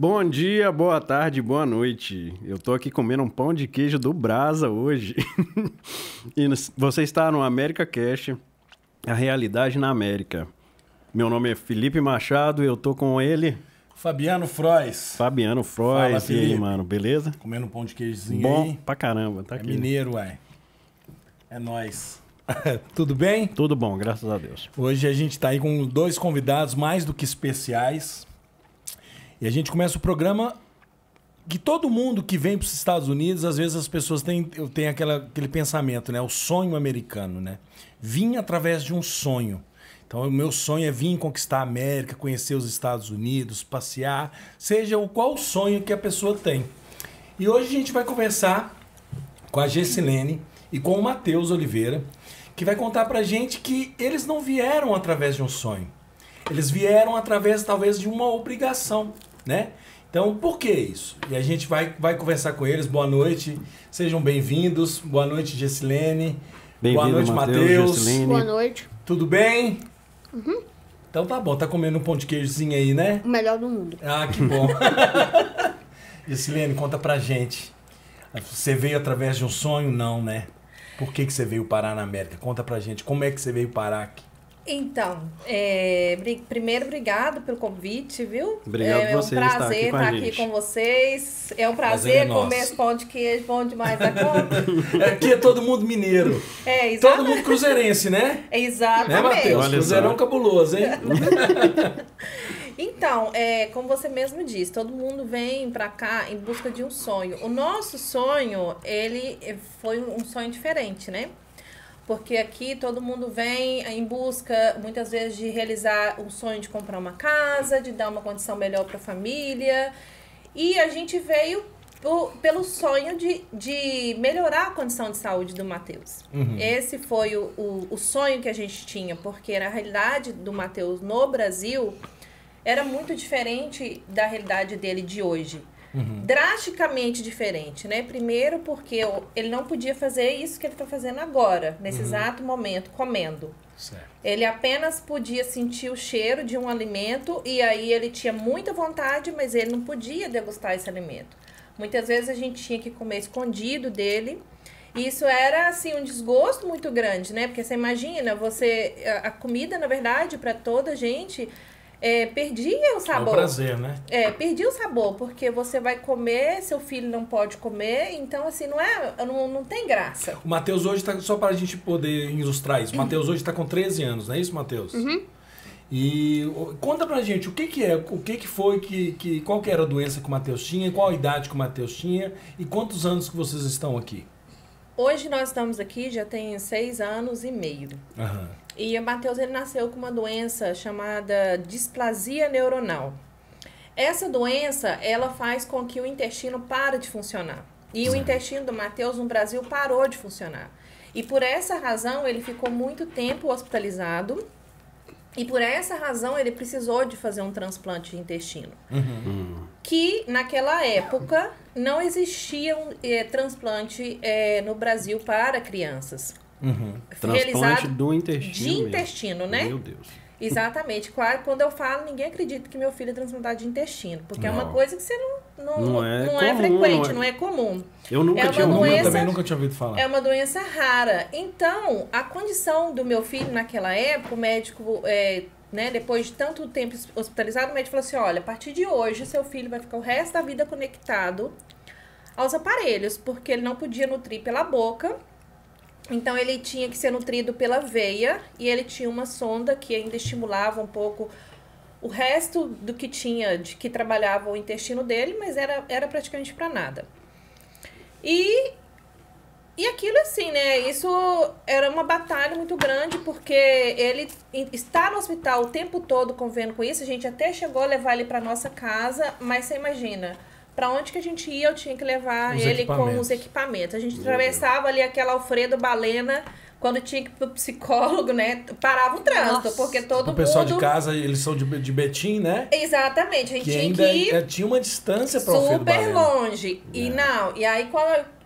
Bom dia, boa tarde, boa noite. Eu tô aqui comendo um pão de queijo do Brasa hoje. E você está no América Cast, a realidade na América. Meu nome é Felipe Machado e eu tô com ele... Fabiano Frois. Fabiano Frois. Fala, e aí, mano, beleza? Comendo um pão de queijozinho Bom aí. pra caramba, tá É aqui. mineiro, uai. É nóis. Tudo bem? Tudo bom, graças a Deus. Hoje a gente tá aí com dois convidados mais do que especiais. E a gente começa o programa que todo mundo que vem para os Estados Unidos, às vezes as pessoas têm aquele pensamento, né? O sonho americano, né? Vim através de um sonho. Então, o meu sonho é vir conquistar a América, conhecer os Estados Unidos, passear, seja qual o sonho que a pessoa tem. E hoje a gente vai conversar com a Gessilene e com o Matheus Oliveira, que vai contar pra gente que eles não vieram através de um sonho. Eles vieram através, talvez, de uma obrigação, né? Então, por que isso? E a gente vai conversar com eles. Boa noite, sejam bem-vindos. Boa noite, Gessilene. Boa noite, Matheus. Boa noite. Tudo bem? Uhum. Então tá bom, tá comendo um pão de queijozinho aí, né? O melhor do mundo. Ah, que bom. Gessilene, conta pra gente. Você veio através de um sonho? Não, né? Por que você veio parar na América? Conta pra gente, como é que você veio parar aqui? Então, primeiro, obrigado pelo convite, viu? Obrigado por você estar aqui com a estar gente. aqui com vocês. É um Prazer é prazer nosso. comer esse pão de queijo, bom demais da conta. Aqui é todo mundo mineiro. Todo Todo mundo cruzeirense, né? Né, Exatamente. Matheus? Olha Cruzeirão só. cabuloso, hein? Então, como você mesmo disse, todo mundo vem pra cá em busca de um sonho. O nosso sonho, ele foi um sonho diferente, né? Porque aqui todo mundo vem em busca, muitas vezes, de realizar um sonho de comprar uma casa, de dar uma condição melhor para a família. E a gente veio pelo sonho de melhorar a condição de saúde do Matheus. Uhum. Esse foi o sonho que a gente tinha, porque na realidade do Matheus no Brasil era muito diferente da realidade dele de hoje. Uhum. Drasticamente diferente, né? Primeiro porque ele não podia fazer isso que ele está fazendo agora, nesse exato momento, comendo. Certo. Ele apenas podia sentir o cheiro de um alimento e aí ele tinha muita vontade, mas ele não podia degustar esse alimento. Muitas vezes a gente tinha que comer escondido dele. E isso era, assim, um desgosto muito grande, né? Porque você imagina, a comida, na verdade, para toda a gente... perdia o sabor. É um prazer, né? Perdia o sabor, porque você vai comer, seu filho não pode comer, então assim, não tem graça. O Matheus hoje tá, só para a gente poder ilustrar isso, o Matheus hoje tá com 13 anos, não é isso, Matheus? Uhum. E conta pra gente, qual que era a doença que o Matheus tinha, qual a idade que o Matheus tinha e quantos anos que vocês estão aqui? Hoje nós estamos aqui, já tem 6 anos e meio. Aham. E o Matheus, ele nasceu com uma doença chamada displasia neuronal. Essa doença, ela faz com que o intestino pare de funcionar. E o intestino do Matheus no Brasil parou de funcionar. E por essa razão, ele ficou muito tempo hospitalizado. E por essa razão, ele precisou de fazer um transplante de intestino. Que, naquela época, não existia transplante no Brasil para crianças. Transplante do intestino de mesmo. intestino, né? Meu Deus. Exatamente. Quando eu falo, ninguém acredita que meu filho é transplantado de intestino. Porque é uma Não. coisa que você Não é não comum, frequente, não não é comum. Eu nunca É tinha uma ouvido. Eu doença- também nunca tinha ouvido falar. É uma doença rara. Então, a condição do meu filho naquela época, o médico, depois de tanto tempo hospitalizado, o médico falou assim, olha, a partir de hoje, seu filho vai ficar o resto da vida conectado aos aparelhos, porque ele não podia nutrir pela boca. Então, ele tinha que ser nutrido pela veia e ele tinha uma sonda que ainda estimulava um pouco o resto do que tinha, de que trabalhava o intestino dele, mas era praticamente para nada. E aquilo assim, né? Isso era uma batalha muito grande, porque ele está no hospital o tempo todo convivendo com isso. A gente até chegou a levar ele para nossa casa, mas você imagina... Pra onde que a gente ia, eu tinha que levar ele com os equipamentos. A gente atravessava ali aquela Alfredo Balena, quando tinha que ir pro psicólogo, né? Parava o trânsito, Nossa. porque todo mundo... O pessoal de casa, eles são de Betim, né? Exatamente, a gente Que tinha ainda que ir tinha uma distância para o Alfredo super Balena. longe. E aí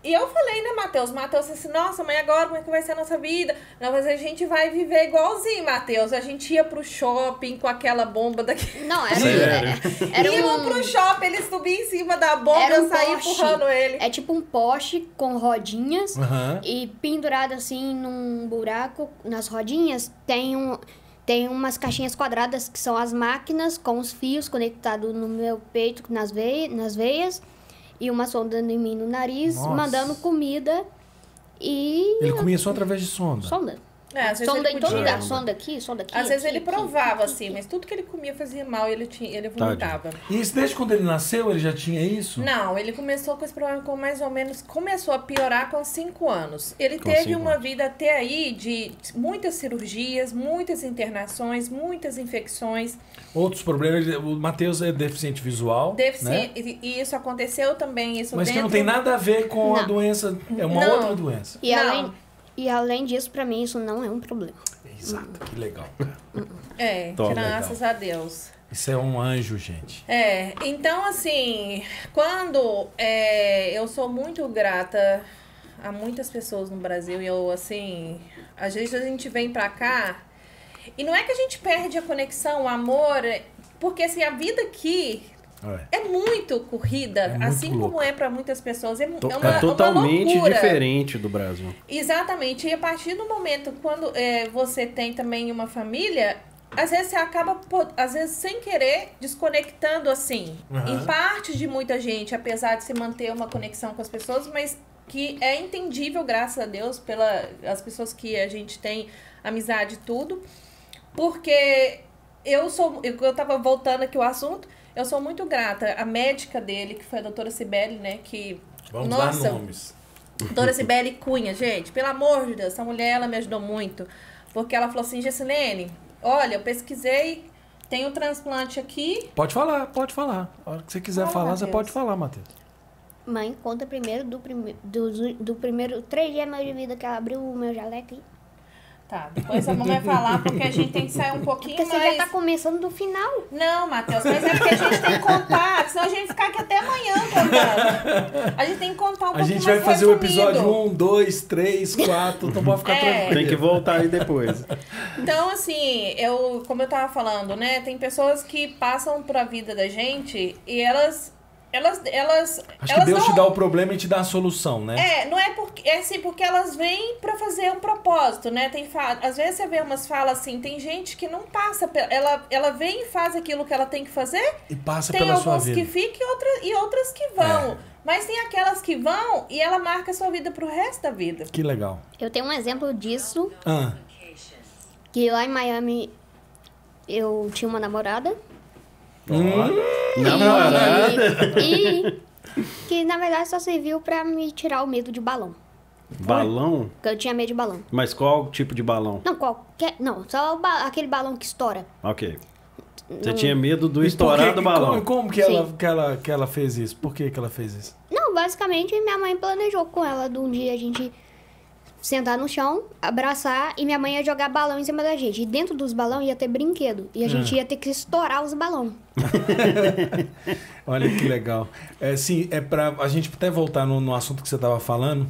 E eu falei, né, Matheus? Matheus disse assim, nossa, mãe, agora como é que vai ser a nossa vida? Não, mas a gente vai viver igualzinho, Matheus. A gente ia pro shopping com aquela bomba daqui. Não, Era Iam pro shopping, ele subia em cima da bomba e eu saía empurrando ele. É tipo um poste com rodinhas Aham. e pendurado assim num buraco nas rodinhas tem umas caixinhas quadradas que são as máquinas com os fios conectados no meu peito, nas veias e uma sonda em mim no nariz, Nossa. mandando comida e... Ele comia só através de sonda. Sonda. É, às vezes Sonda ele em todo podia. lugar. Sonda aqui, sonda aqui. Às vezes aqui, ele aqui, provava, aqui, assim, aqui. mas tudo que ele comia fazia mal e ele vomitava. E isso desde quando ele nasceu, ele já tinha isso? Não, ele começou com esse problema com mais ou menos... Começou a piorar com 5 anos. Ele teve 5 uma anos. vida até aí de muitas cirurgias, muitas internações, muitas infecções. Outros problemas, o Matheus é deficiente visual, né? E isso aconteceu também. Isso Mas que dentro... não tem nada a ver com a Não. doença, é uma Não. outra doença. E além disso, pra mim, isso não é um problema. Exato, que legal, cara. Top, graças a Deus. Isso é um anjo, gente. Então assim, quando eu sou muito grata a muitas pessoas no Brasil e eu, assim, às vezes a gente vem pra cá e não é que a gente perde a conexão, o amor, porque assim, a vida aqui é muito corrida, muito assim louco. como é pra muitas pessoas, é É uma totalmente loucura. diferente do Brasil. Exatamente, e a partir do momento quando você tem também uma família, às vezes você acaba, às vezes sem querer, desconectando assim, Uhum. em parte de muita gente, apesar de se manter uma conexão com as pessoas, mas que é entendível, graças a Deus, pelas pessoas que a gente tem amizade e tudo, porque eu tava voltando aqui o assunto, eu sou muito grata. A médica dele, que foi a doutora Cibele, né, que... Vamos nossa, dar nomes. doutora Cibele Cunha, gente, pelo amor de Deus, essa mulher, ela me ajudou muito, porque ela falou assim, Gessilene, olha, eu pesquisei, tem um transplante aqui. Pode falar, pode falar. A hora que você quiser Fala, falar, você Matheus. pode falar, Matheus. Mãe, conta primeiro do primeiro 3 dias de vida que ela abriu o meu jaleco. Tá, depois a mamãe vai falar, porque a gente tem que sair um pouquinho Porque mais... você já tá começando do final. Não, Matheus, mas é porque a gente tem que contar, senão a gente ficar aqui até amanhã contando. A gente tem que contar um A pouquinho gente vai mais fazer o resumido. episódio 1, 2, 3, 4, então pode ficar tranquilo. Tem que voltar aí depois. Então, assim, como eu tava falando, né? Tem pessoas que passam por a vida da gente e elas Acho que Deus te dá o problema e te dá a solução, né? Não é porque... É assim, porque elas vêm pra fazer um propósito, né? Às vezes você vê umas falas assim, tem gente que não passa... Ela vem e faz aquilo que ela tem que fazer. E passa Tem pela sua alguns vida. que ficam e outras que vão. Mas tem aquelas que vão e ela marca a sua vida pro resto da vida. Que legal. Eu tenho um exemplo disso, Ah, que lá em Miami eu tinha uma namorada. Namorada. E que na verdade só serviu pra me tirar o medo de balão. Balão? Porque eu tinha medo de balão. Mas qual tipo de balão? Não, qualquer. Não, só aquele balão que estoura. Ok. Você tinha medo do e estourar por do que- balão. Como que Sim. ela fez isso? Por que ela fez isso? Não, basicamente minha mãe planejou com ela de um dia a gente sentar no chão, abraçar e minha mãe ia jogar balão em cima da gente. E dentro dos balões ia ter brinquedo. E a gente ia ter que estourar os balões. Olha que legal. Sim, pra a gente até voltar no assunto que você estava falando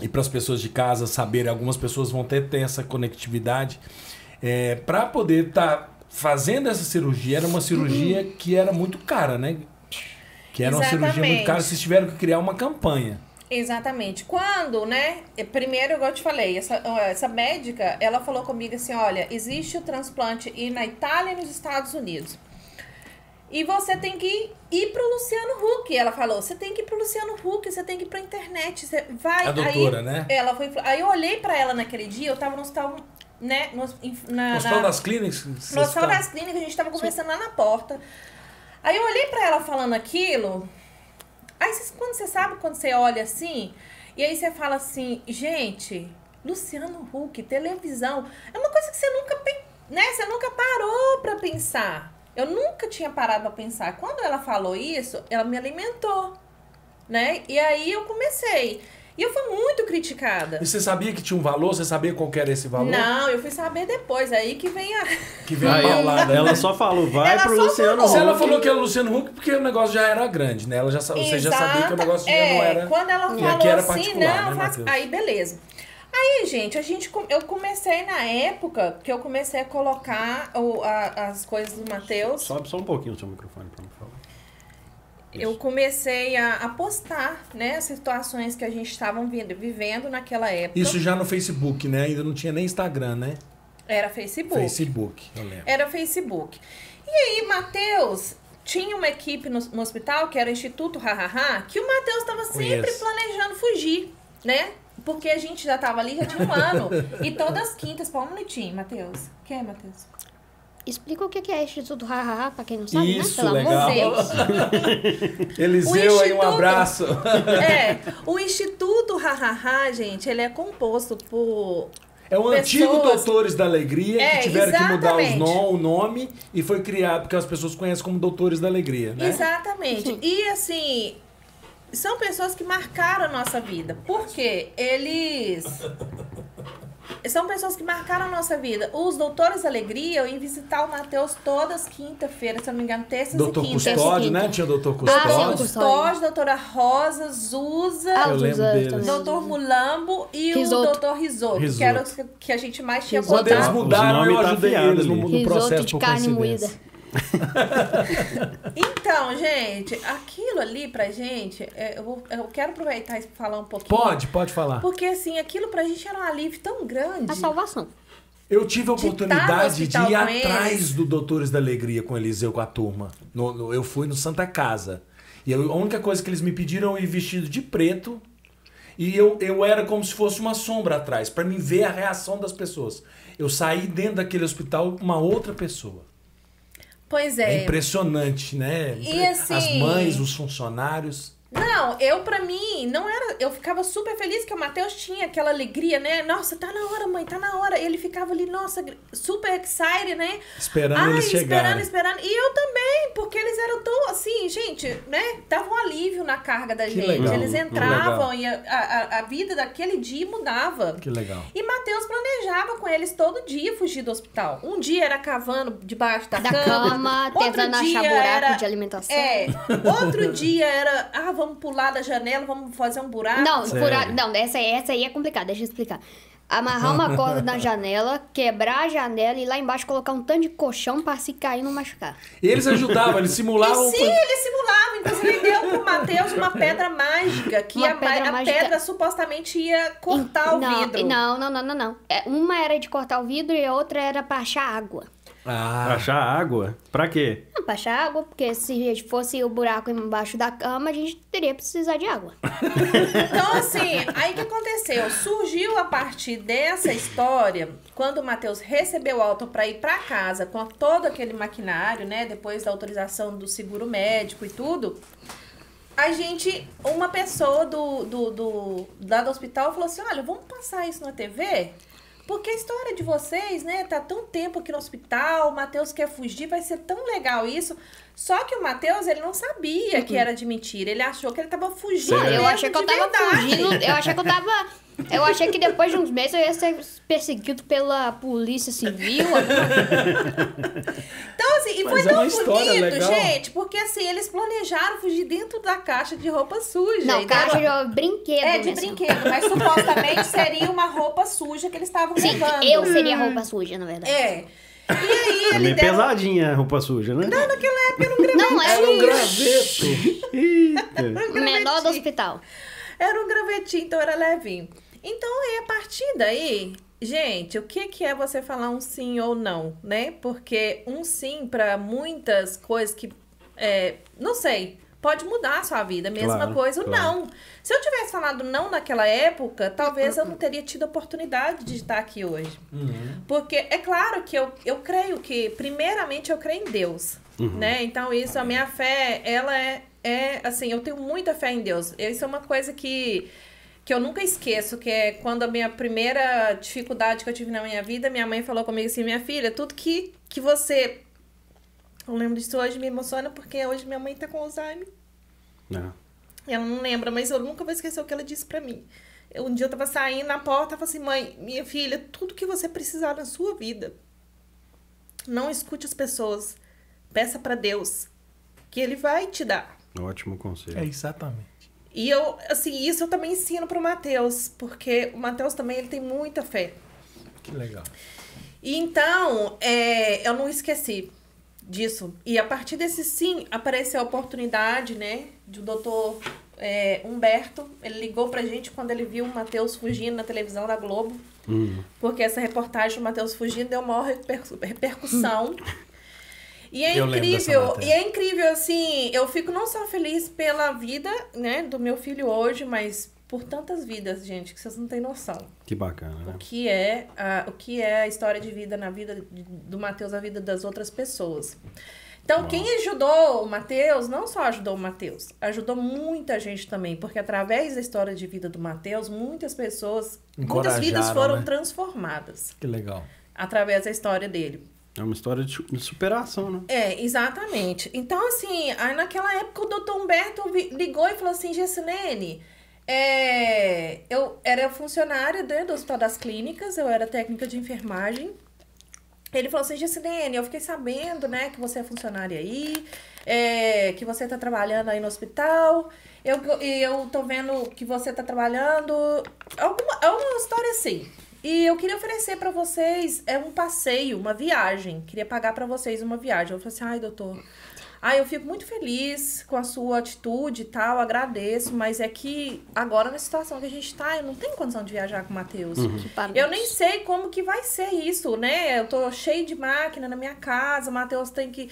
e para as pessoas de casa saberem, algumas pessoas vão ter essa conectividade. Para poder estar fazendo essa cirurgia, era uma cirurgia que era muito cara, né? Que era uma cirurgia muito cara, vocês tiveram que criar uma campanha. Exatamente. Quando, né? Primeiro, igual eu te falei, essa médica, ela falou comigo assim, olha, existe o transplante na Itália e nos Estados Unidos. E você tem que ir pro Luciano Huck. Ela falou, você tem que ir pro Luciano Huck, você tem que ir pra internet, você vai... A doutora, aí, né? Ela foi... Aí eu olhei pra ela naquele dia, eu tava no hospital, né? No Hospital das Clínicas? No Hospital das Clínicas, a gente tava conversando lá na porta. Aí eu olhei pra ela falando aquilo... Aí quando você olha assim, e aí você fala assim, gente, Luciano Huck, televisão, é uma coisa que você nunca, né? Você nunca parou pra pensar. Eu nunca tinha parado pra pensar. Quando ela falou isso, ela me alimentou, né? E aí eu comecei. E eu fui muito criticada. E você sabia que tinha um valor? Você sabia qual que era esse valor? Não, eu fui saber depois, aí que vem a... Que veio a paulada. Ela só falou, vai Ela pro só Luciano falou. Se ela Huck. falou que era o Luciano Huck, porque o negócio já era grande, né? Você já sabia que o negócio já não era... Quando ela E falou aqui era assim, particular, não, né, Matheus? aí beleza. Aí, gente, eu comecei na época que eu comecei a colocar as coisas do Matheus. Sobe só um pouquinho o seu microfone pra me falar. Eu comecei a postar, né, as situações que a gente estava vivendo naquela época. Isso já no Facebook, né? Ainda não tinha nem Instagram, né? Era Facebook. Facebook, eu lembro. Era Facebook. E aí, Matheus tinha uma equipe no hospital, que era o Instituto Hahaha, que o Matheus estava sempre Conheço. planejando fugir, né? Porque a gente já estava ali, já tinha um ano. E todas as quintas, para um minutinho, Matheus. O que é, Matheus? Explica o que é Instituto Hahaha, pra quem não sabe, Isso, né? Pelo legal. amor de Deus. Eliseu, aí um Instituto- abraço. O Instituto Hahaha, gente, ele é composto por... É o antigo Pessoas- Doutores da Alegria, É, que tiveram que mudar exatamente. o nome e foi criado, porque as pessoas conhecem como Doutores da Alegria, né? Exatamente. Sim. E assim, são pessoas que marcaram a nossa vida. Porque eles. São pessoas que marcaram a nossa vida. Os Doutores da Alegria, eu ia visitar o Matheus todas quinta-feira, se eu não me engano, terças Doutor e quintas. Custódio, Quinta. né? Tinha o Doutor Ah, sim, Custódio. Custódio. Doutora Rosa, Zuza, Ah, Eu os lembro usados deles. também. Doutor Mulambo e Risoto. o Doutor Risoto, que era os que a gente mais tinha Quando eles contato. mudaram, Os eu nomes tá ajudei afiado eles no, ali. no Risoto processo de por carne coincidência. moída. Então, gente, aquilo ali pra gente, eu quero aproveitar e falar um pouquinho. Pode falar. Porque, assim, aquilo pra gente era um alívio tão grande. A salvação. Eu tive a de oportunidade estar no de hospital ir com atrás eles. do Doutores da Alegria com o Eliseu, com a turma. Eu fui no Santa Casa. E a única coisa que eles me pediram é ir vestido de preto. E eu era como se fosse uma sombra atrás, pra mim ver a reação das pessoas. Eu saí dentro daquele hospital uma outra pessoa. Pois É é. impressionante, né? E assim- As mães, os funcionários. Não, pra mim, não era... Eu ficava super feliz que o Matheus tinha aquela alegria, né? Nossa, tá na hora, mãe, tá na hora. E ele ficava ali, nossa, super excited, né? Esperando eles chegarem. Esperando. E eu também, porque eles eram tão, assim, gente, né? Dava um alívio na carga da Que gente. legal, Eles que entravam legal. e a vida daquele dia mudava. Que legal. E Matheus planejava com eles todo dia fugir do hospital. Um dia era cavando debaixo da Da cama. cama, outro tentando dia achar buraco era- de alimentação. Outro dia era, vamos pular da janela, vamos fazer um buraco. Não, Sério? não, essa aí é complicada, deixa eu explicar. Amarrar uma corda na janela, quebrar a janela e lá embaixo colocar um tanto de colchão pra se cair e não machucar. E eles ajudavam, eles simulavam. E sim, ele simulava. Inclusive, ele deu pro Matheus uma pedra mágica, que Uma a pedra mágica- pedra supostamente ia cortar o vidro. Não. Uma era de cortar o vidro e a outra era pra achar água. Ah, Achar água? Pra quê? Não, pra achar água, porque se fosse o buraco embaixo da cama, a gente teria que precisar de água. Então, assim, aí o que aconteceu? Surgiu a partir dessa história, quando o Matheus recebeu o auto para ir para casa com todo aquele maquinário, né? Depois da autorização do seguro médico e tudo. Uma pessoa lá do hospital falou assim: olha, vamos passar isso na TV? Porque a história de vocês, né, tá tão tempo aqui no hospital, o Matheus quer fugir, vai ser tão legal isso. Só que o Matheus, ele não sabia que era de mentira, ele achou que ele tava fugindo Sério? Eu mesmo achei que eu de tava verdade. fugindo. Eu achei que depois de uns meses eu ia ser perseguido pela polícia civil. Então, assim, e foi Mas é tão uma história bonito, legal. gente, porque assim, eles planejaram fugir dentro da caixa de roupa suja. Não, E caixa deram- de brinquedo É, de mesmo. brinquedo, mas supostamente seria uma roupa suja que eles estavam Sim, levando. eu seria roupa suja, na verdade. É. E aí, É ele meio deram... pesadinha a roupa suja, né? Naquela época era um gravetinho. Não, era um graveto. Eita. o menor do hospital. Era um gravetinho, então era levinho. Então, aí, a partir daí, gente, o que é você falar um sim ou não, né? Porque um sim para muitas coisas que, não sei, pode mudar a sua vida. Mesma Claro, coisa, o claro. não. Se eu tivesse falado não naquela época, talvez eu não teria tido a oportunidade de estar aqui hoje. Porque é claro que eu creio que, primeiramente, eu creio em Deus, né? Então, isso, a minha fé, ela é assim, eu tenho muita fé em Deus. Isso é uma coisa que eu nunca esqueço, que é quando a minha primeira dificuldade que eu tive na minha vida, minha mãe falou comigo assim: minha filha, tudo que você... Eu lembro disso hoje, me emociona, porque hoje minha mãe tá com Alzheimer. Não. Ela não lembra, mas eu nunca vou esquecer o que ela disse pra mim. Um dia eu tava saindo na porta e falei assim, mãe, minha filha, tudo que você precisar na sua vida, não escute as pessoas. Peça pra Deus, que Ele vai te dar. Ótimo conselho. É, exatamente. E eu, assim, isso eu também ensino pro Matheus, porque o Matheus também, ele tem muita fé. Que legal. E então, eu não esqueci disso. E a partir desse sim, apareceu a oportunidade, né, do doutor Humberto. Ele ligou pra gente quando ele viu o Matheus fugindo na televisão da Globo. Porque essa reportagem do Matheus fugindo deu maior repercussão. E é incrível, assim, eu fico não só feliz pela vida, né, do meu filho hoje, mas por tantas vidas, gente, que vocês não têm noção. Que bacana, né? O que é a história de vida na vida do Matheus, na vida das outras pessoas. Então, quem ajudou o Matheus, não só ajudou o Matheus, ajudou muita gente também, porque através da história de vida do Matheus, muitas pessoas, muitas vidas foram transformadas. Que legal. Através da história dele. É uma história de superação, né? Exatamente. Então, assim, aí naquela época o doutor Humberto ligou e falou assim, Gessilene, eu era funcionária, né, do Hospital das Clínicas, eu era técnica de enfermagem. Ele falou assim, Gessilene, eu fiquei sabendo, né, que você é funcionária aí, que você tá trabalhando aí no hospital, eu tô vendo que você tá trabalhando, alguma história assim. E eu queria oferecer pra vocês um passeio, uma viagem. Queria pagar pra vocês uma viagem. Eu falei assim, ai, doutor, eu fico muito feliz com a sua atitude e tal, agradeço, mas é que agora na situação que a gente tá, eu não tenho condição de viajar com o Matheus. Eu nem sei como que vai ser isso, né? Eu tô cheio de máquina na minha casa, o Matheus tem que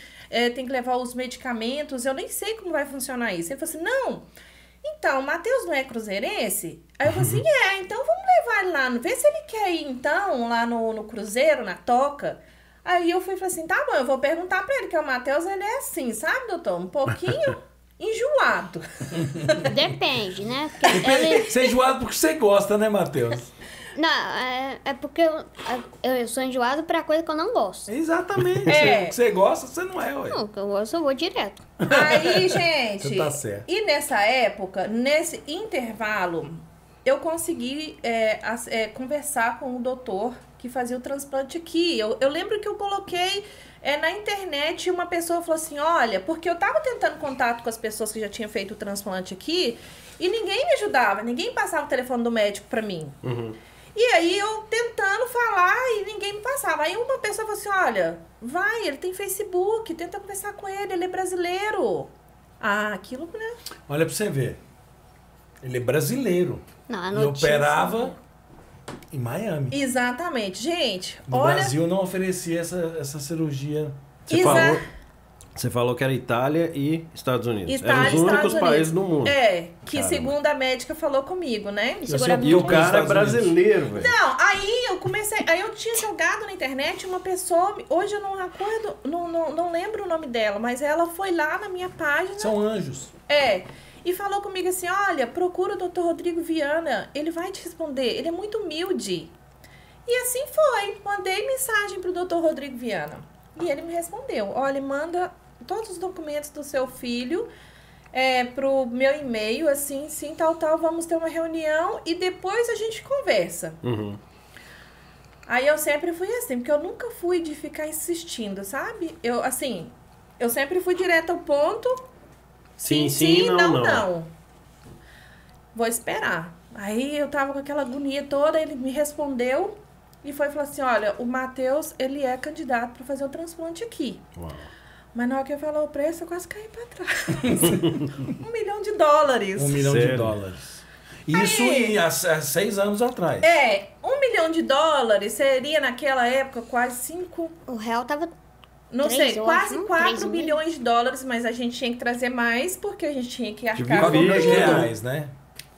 levar os medicamentos, eu nem sei como vai funcionar isso. Ele falou assim, não... Então, o Matheus não é cruzeirense? Aí eu falei assim, então vamos levar ele lá, vê se ele quer ir então, lá no cruzeiro, na toca. Aí eu falei assim, tá bom, eu vou perguntar pra ele, que o Matheus, ele é assim, sabe, doutor? Um pouquinho enjoado. Depende, né? Você é enjoado porque você gosta, né, Matheus? Não, é porque eu sou enjoado pra coisa que eu não gosto. Exatamente. Você gosta, você não é, ué. Não, que eu gosto, eu vou direto. Aí, gente, você tá certo. E nessa época, nesse intervalo, eu consegui conversar com o doutor que fazia o transplante aqui. Eu lembro que eu coloquei na internet, uma pessoa falou assim, olha, porque eu tava tentando contato com as pessoas que já tinham feito o transplante aqui, e ninguém me ajudava, ninguém passava o telefone do médico pra mim. E aí eu tentando falar e ninguém me passava. Aí uma pessoa falou assim, olha, vai, ele tem Facebook, tenta conversar com ele é brasileiro. Aquilo, né? Olha pra você ver. Ele é brasileiro. Não, e operava em Miami. Exatamente. Gente, no Brasil não oferecia essa cirurgia. Você falou que era Itália e Estados Unidos. Itália, eram os únicos países do mundo. Que Caramba. Segundo a médica falou comigo, né? E o cara é brasileiro, velho. Não, aí eu comecei... Aí eu tinha jogado na internet uma pessoa... Hoje eu não acordo... Não lembro o nome dela, mas ela foi lá na minha página... São anjos. E falou comigo assim, olha, procura o Dr. Rodrigo Viana, ele vai te responder, ele é muito humilde. E assim foi. Mandei mensagem pro Dr. Rodrigo Viana. E ele me respondeu, olha, manda todos os documentos do seu filho pro meu e-mail, assim, sim, tal, vamos ter uma reunião e depois a gente conversa. Aí eu sempre fui assim, porque eu nunca fui de ficar insistindo, sabe? Eu sempre fui direto ao ponto, sim, não. Vou esperar. Aí eu tava com aquela agonia toda, ele me respondeu e falou assim, olha, o Matheus, ele é candidato para fazer o transplante aqui. Uau. Mas na hora que eu falou o preço, eu quase caí para trás. $1 milhão. $1 milhão. Isso há 6 anos atrás. $1 milhão seria naquela época quase 5... O real tava... Não 3, sei, quase 4 bilhões de dólares, mas a gente tinha que trazer mais, porque a gente tinha que arcar com R$4 né?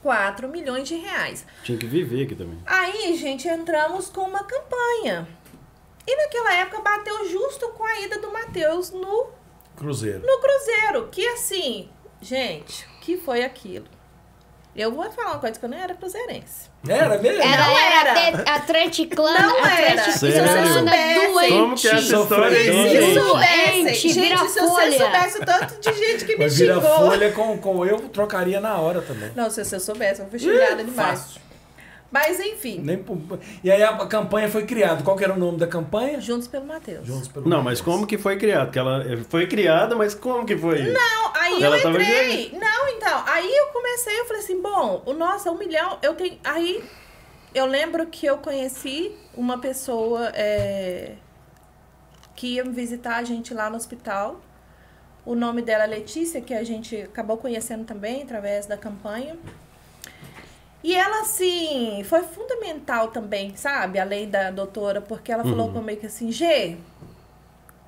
4 milhões de reais. Tinha que viver aqui também. Aí, gente, entramos com uma campanha. E naquela época bateu justo com a ida do Matheus no Cruzeiro. Que assim, gente, o que foi aquilo? Eu vou falar uma coisa que eu não era cruzeirense. Era mesmo? Era atleticana, não era. atleticana Como que é essa história aí, Gente, gente? Gente, vira se você folha. soubesse o tanto de gente que me Mas vira xingou. folha com eu trocaria na hora também. Não, se eu soubesse, eu fui xingada demais. Fácil. Mas enfim, E aí a campanha foi criada. Qual que era o nome da campanha? Juntos pelo Matheus. Juntos pelo Não, Matheus. mas como que foi criado? Que ela foi criada, mas como que foi? Não, aí Ela eu tava entrei. Não, então, aí eu comecei, eu falei assim, bom, nossa, 1 milhão, eu tenho... Aí eu lembro que eu conheci uma pessoa que ia me visitar a gente lá no hospital. O nome dela é Letícia, que a gente acabou conhecendo também através da campanha. E ela, assim, foi fundamental também, sabe? Além da doutora, porque ela falou comigo que assim, Gê,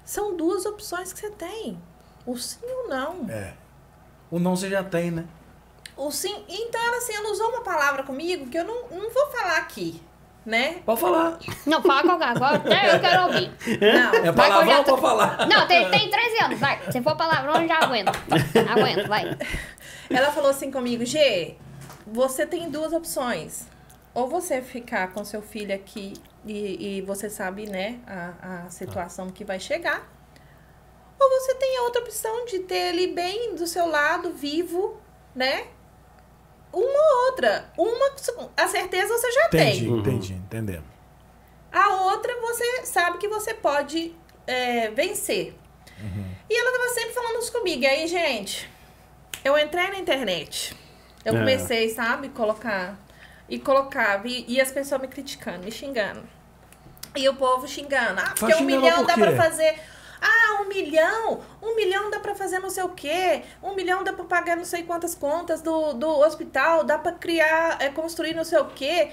são 2 opções que você tem. O sim ou o não. O não você já tem, né? O sim. Então, ela, assim, ela usou uma palavra comigo que eu não vou falar aqui, né? Pode falar. Não, fala qualquer agora, até eu quero ouvir. Não. É palavrão, pode falar. Não, tem 13 anos, vai. Se for palavrão, eu já aguento. Aguento, vai. Ela falou assim comigo, Gê, você tem 2 opções. Ou você ficar com seu filho aqui e você sabe, né, a situação que vai chegar. Ou você tem a outra opção de ter ele bem do seu lado, vivo, né? Uma ou outra. Uma, a certeza você já tem. Entendi, entendendo. A outra, você sabe que você pode vencer. E ela tava sempre falando isso comigo. E aí, gente, eu entrei na internet. Eu comecei, sabe, colocava. E as pessoas me criticando, me xingando. E o povo xingando. Ah, porque 1 milhão dá pra fazer... Ah, 1 milhão? 1 milhão dá pra fazer não sei o quê. 1 milhão dá pra pagar não sei quantas contas do hospital. Dá pra criar, construir não sei o quê.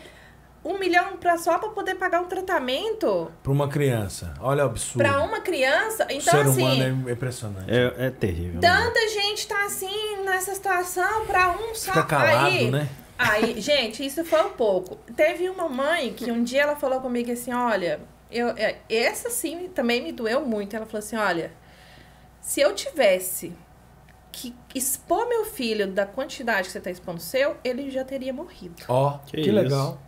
1 milhão só pra poder pagar um tratamento. Pra uma criança. Olha o absurdo. Pra uma criança. Então, o ser assim... humano é impressionante. É terrível. Tanta gente tá assim, nessa situação, pra um só... Fica calado, né? Aí, gente, isso foi um pouco. Teve uma mãe que um dia ela falou comigo assim, olha... essa sim também me doeu muito. Ela falou assim, olha, se eu tivesse que expor meu filho da quantidade que você tá expondo seu, ele já teria morrido. Ó, que isso. legal.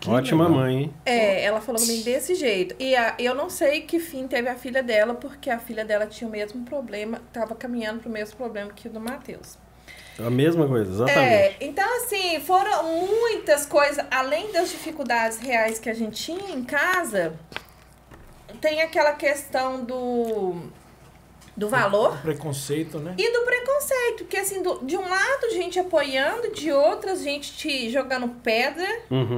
Que Ótima legal. mãe, hein? Ela falou comigo desse jeito. E eu não sei que fim teve a filha dela, porque a filha dela tinha o mesmo problema, tava caminhando pro mesmo problema que o do Matheus. A mesma coisa, exatamente. Então, assim, foram muitas coisas, além das dificuldades reais que a gente tinha em casa, tem aquela questão do valor. O preconceito, né? E do preconceito, que assim, de um lado gente apoiando, de outro gente te jogando pedra,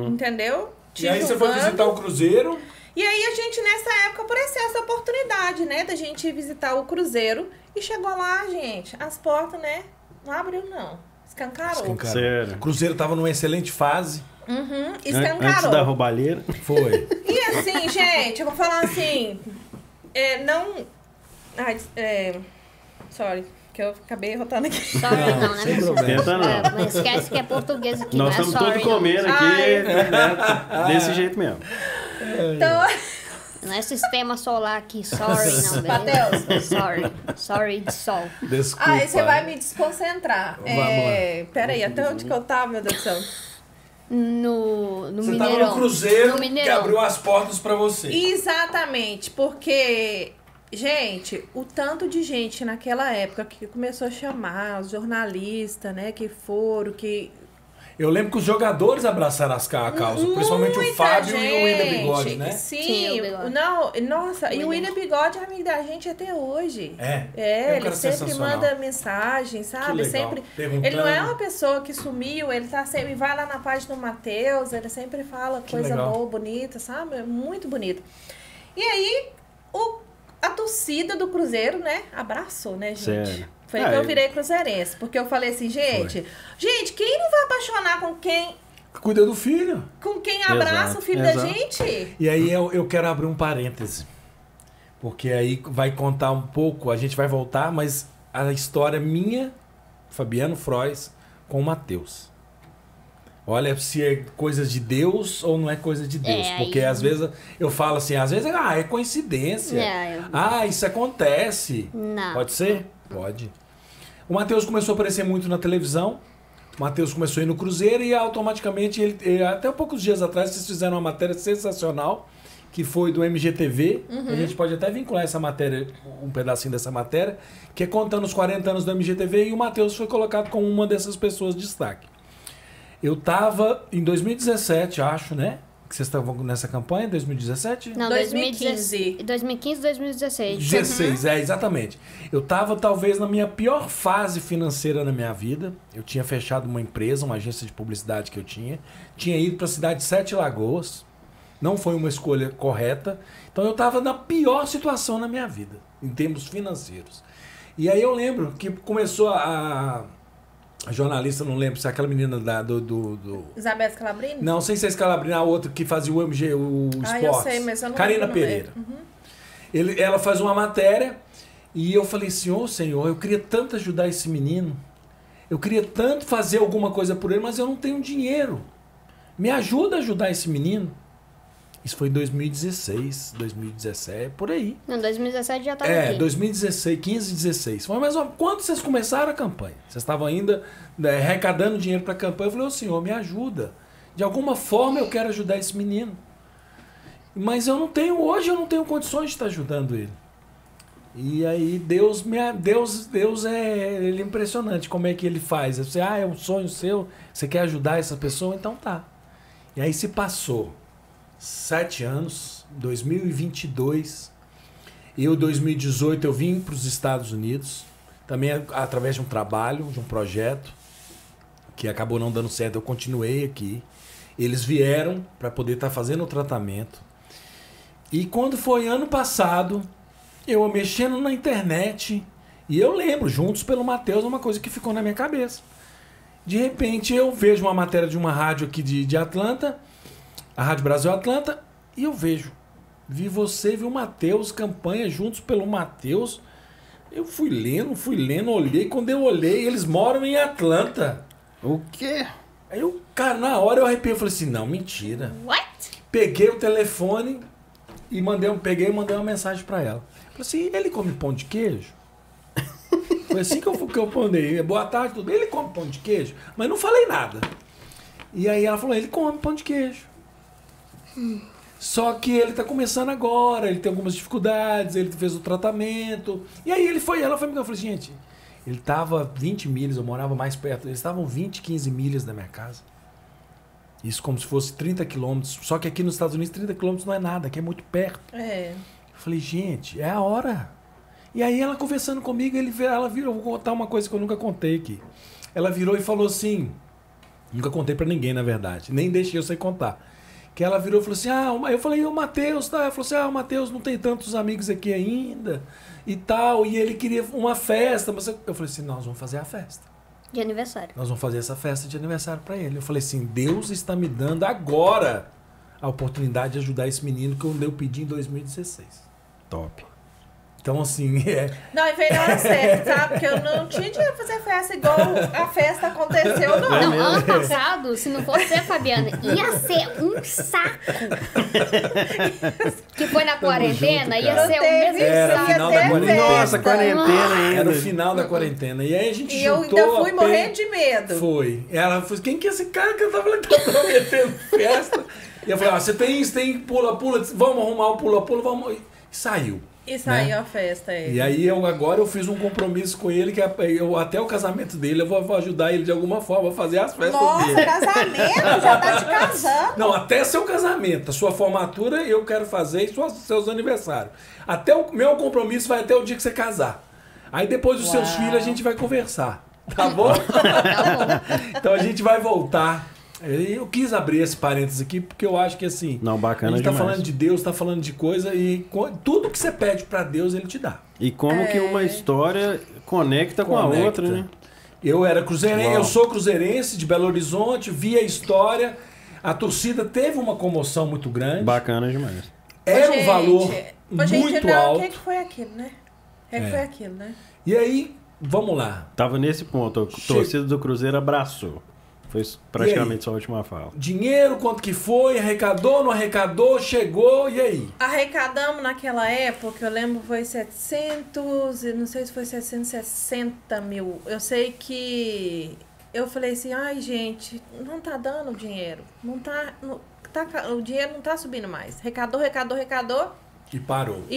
entendeu? Te E aí você foi julgando. visitar o Cruzeiro. E aí a gente, nessa época, apareceu essa oportunidade, né? Da gente ir visitar o Cruzeiro. E chegou lá, gente, as portas, né? Não abriu, não. Escancarou. Sério. O Cruzeiro tava numa excelente fase. Escancarou. Antes da roubalheira. Foi. E assim, gente, eu vou falar assim... não... Ai, sorry, que eu acabei rotando aqui. Sorry não, né? sem meu problema. senhor? Tenta não. Mas esquece que é português aqui, Nós não é estamos sorry, todos comendo não. aqui, Ai. né? Desse jeito mesmo. Então, Não é sistema solar aqui, sorry não, Matheus. beleza? Sorry de sol. Desculpa. aí você vai me desconcentrar. Vamos lá. Peraí, até onde que eu tava, meu Deus do céu? No Você Mineirão. tava no Cruzeiro No que Mineirão. abriu as portas pra você. Exatamente, porque, gente, o tanto de gente naquela época que começou a chamar, os jornalistas, né, que foram, que... Eu lembro que os jogadores abraçaram a causa, principalmente o Muita Fábio e o William gente. Bigode, né? Sim, o Bigode. Não, nossa, e o William. William Bigode é amigo da gente até hoje. É um ele cara sempre sensacional. manda mensagem, sabe? Que legal. Sempre. Perguntando. Ele não é uma pessoa que sumiu, ele tá sempre vai lá na página do Matheus, ele sempre fala Que coisa legal. boa, bonita, sabe? É muito bonito. E aí, a torcida do Cruzeiro, né? Abraçou, né, gente? Sério. Foi que eu virei cruzeirense, porque eu falei assim, gente, quem não vai apaixonar com quem Cuida do filho. abraça Exato, o filho exato. da gente? E aí eu quero abrir um parêntese. Porque aí vai contar um pouco, a gente vai voltar, mas a história minha, Fabiano Frois, com o Matheus. Olha se é coisa de Deus ou não é coisa de Deus. É, porque aí- às vezes eu falo assim, às vezes é coincidência. Isso acontece. Não. Pode ser? Pode. O Matheus começou a aparecer muito na televisão. O Matheus começou a ir no Cruzeiro e automaticamente, até poucos dias atrás, vocês fizeram uma matéria sensacional que foi do MGTV. A gente pode até vincular essa matéria, um pedacinho dessa matéria, que é contando os 40 anos do MGTV, e o Matheus foi colocado como uma dessas pessoas de destaque. Eu tava em 2017, acho, né? Que vocês estavam nessa campanha, 2017? Não, 2015. 2015, 2016. 16, exatamente. Eu tava talvez na minha pior fase financeira na minha vida. Eu tinha fechado uma empresa, uma agência de publicidade que eu tinha. Tinha ido para a cidade de Sete Lagoas. Não foi uma escolha correta. Então eu tava na pior situação na minha vida, em termos financeiros. E aí eu lembro que começou a jornalista, não lembro se é aquela menina do... Isabel Scalabrini? Não, sem ser Scalabrini, a outra que fazia o MG, o Esportes. Eu sei, mas eu não Karina lembro Pereira. Ela faz uma matéria e eu falei assim, Senhor, eu queria tanto ajudar esse menino. Eu queria tanto fazer alguma coisa por ele, mas eu não tenho dinheiro. Me ajuda a ajudar esse menino. Isso foi em 2016, 2017, por aí. Não, 2017 já estava aqui. 2016, 15, 16. Foi mais ou menos quando vocês começaram a campanha. Vocês estavam ainda arrecadando dinheiro para a campanha. Eu falei, Senhor, me ajuda. De alguma forma eu quero ajudar esse menino. Mas hoje eu não tenho condições de estar ajudando ele. E aí Deus ele é impressionante como é que ele faz. Você, é um sonho seu, você quer ajudar essa pessoa, então tá. E aí se passou 7 anos, 2022, 2018 eu vim para os Estados Unidos, também através de um trabalho, de um projeto, que acabou não dando certo, eu continuei aqui. Eles vieram para poder estar fazendo o tratamento. E quando foi ano passado, eu mexendo na internet, e eu lembro, Juntos pelo Matheus, uma coisa que ficou na minha cabeça. De repente eu vejo uma matéria de uma rádio aqui de Atlanta, a Rádio Brasil Atlanta, e eu vi você, vi o Matheus, campanha Juntos pelo Matheus. Eu fui lendo, olhei. Quando eu olhei, eles moram em Atlanta. O quê? Aí eu, cara, na hora eu arrepiei, eu falei assim, não, mentira. What? Peguei o telefone e mandei uma mensagem pra ela. Falei assim, ele come pão de queijo? Foi assim que eu mandei. Boa tarde, tudo bem? Ele come pão de queijo? Mas não falei nada. E aí ela falou, ele come pão de queijo. Só que ele tá começando agora, ele tem algumas dificuldades, ele fez o tratamento. E aí ela foi me eu falei, gente, ele tava 20 milhas, eu morava mais perto, eles estavam 20, 15 milhas da minha casa. Isso como se fosse 30 quilômetros. Só que aqui nos Estados Unidos 30 quilômetros não é nada, aqui é muito perto. É. Eu falei, gente, é a hora. E aí ela conversando comigo, ela virou, vou contar uma coisa que eu nunca contei aqui. Ela virou e falou assim, nunca contei pra ninguém, na verdade, nem deixei eu sei contar. Que ela virou e falou assim, eu falei, o Matheus, tá? Ela falou assim, o Matheus não tem tantos amigos aqui ainda e tal, e ele queria uma festa, mas eu falei assim, nós vamos fazer a festa. De aniversário. Nós vamos fazer essa festa de aniversário pra ele. Eu falei assim, Deus está me dando agora a oportunidade de ajudar esse menino que eu pedi em 2016. Top. Então, assim, Não, e veio na hora certa, sabe? Porque eu não tinha dinheiro pra fazer festa igual a festa aconteceu, não. Não, ano passado, se não fosse a Fabiana, ia ser um saco. Que foi na quarentena, junto, ia cara. ser o mesmo Era saco. final da quarentena. Nossa, quarentena ainda. Era o final da quarentena. E aí a gente E eu juntou ainda fui a morrendo de medo. Foi. Ela falou, quem que é esse cara que eu tava prometendo festa? E eu falei, você tem isso, tem pula-pula, vamos arrumar o pula-pula, vamos... E saiu. E saiu né? a festa aí. E aí agora eu fiz um compromisso com ele que até o casamento dele eu vou ajudar ele de alguma forma a fazer as festas Nossa, dele. casamento? Já tá te casando. Não, até seu casamento, a sua formatura eu quero fazer e seus aniversários. Até o meu compromisso vai até o dia que você casar. Aí depois dos seus filhos a gente vai conversar. Tá bom? Então a gente vai voltar. Eu quis abrir esse parênteses aqui porque eu acho que assim, Não, bacana a gente tá demais. falando de Deus, tá falando de coisa e tudo que você pede pra Deus ele te dá. E como que uma história conecta com a outra, né? Eu era cruzeirense, Uau. eu sou cruzeirense de Belo Horizonte, vi a história, a torcida teve uma comoção muito grande. Bacana demais. Era um valor muito alto. O que foi aquilo, né? O que foi aquilo, né? E aí, vamos lá. Tava nesse ponto, a torcida do Cruzeiro abraçou. Foi praticamente sua última fala. Dinheiro, quanto que foi, arrecadou, não arrecadou, chegou, e aí? Arrecadamos naquela época, eu lembro, foi 700, não sei se foi 760 mil. Eu sei que eu falei assim, ai gente, não tá dando dinheiro, não tá... o dinheiro não tá subindo mais. Arrecadou. E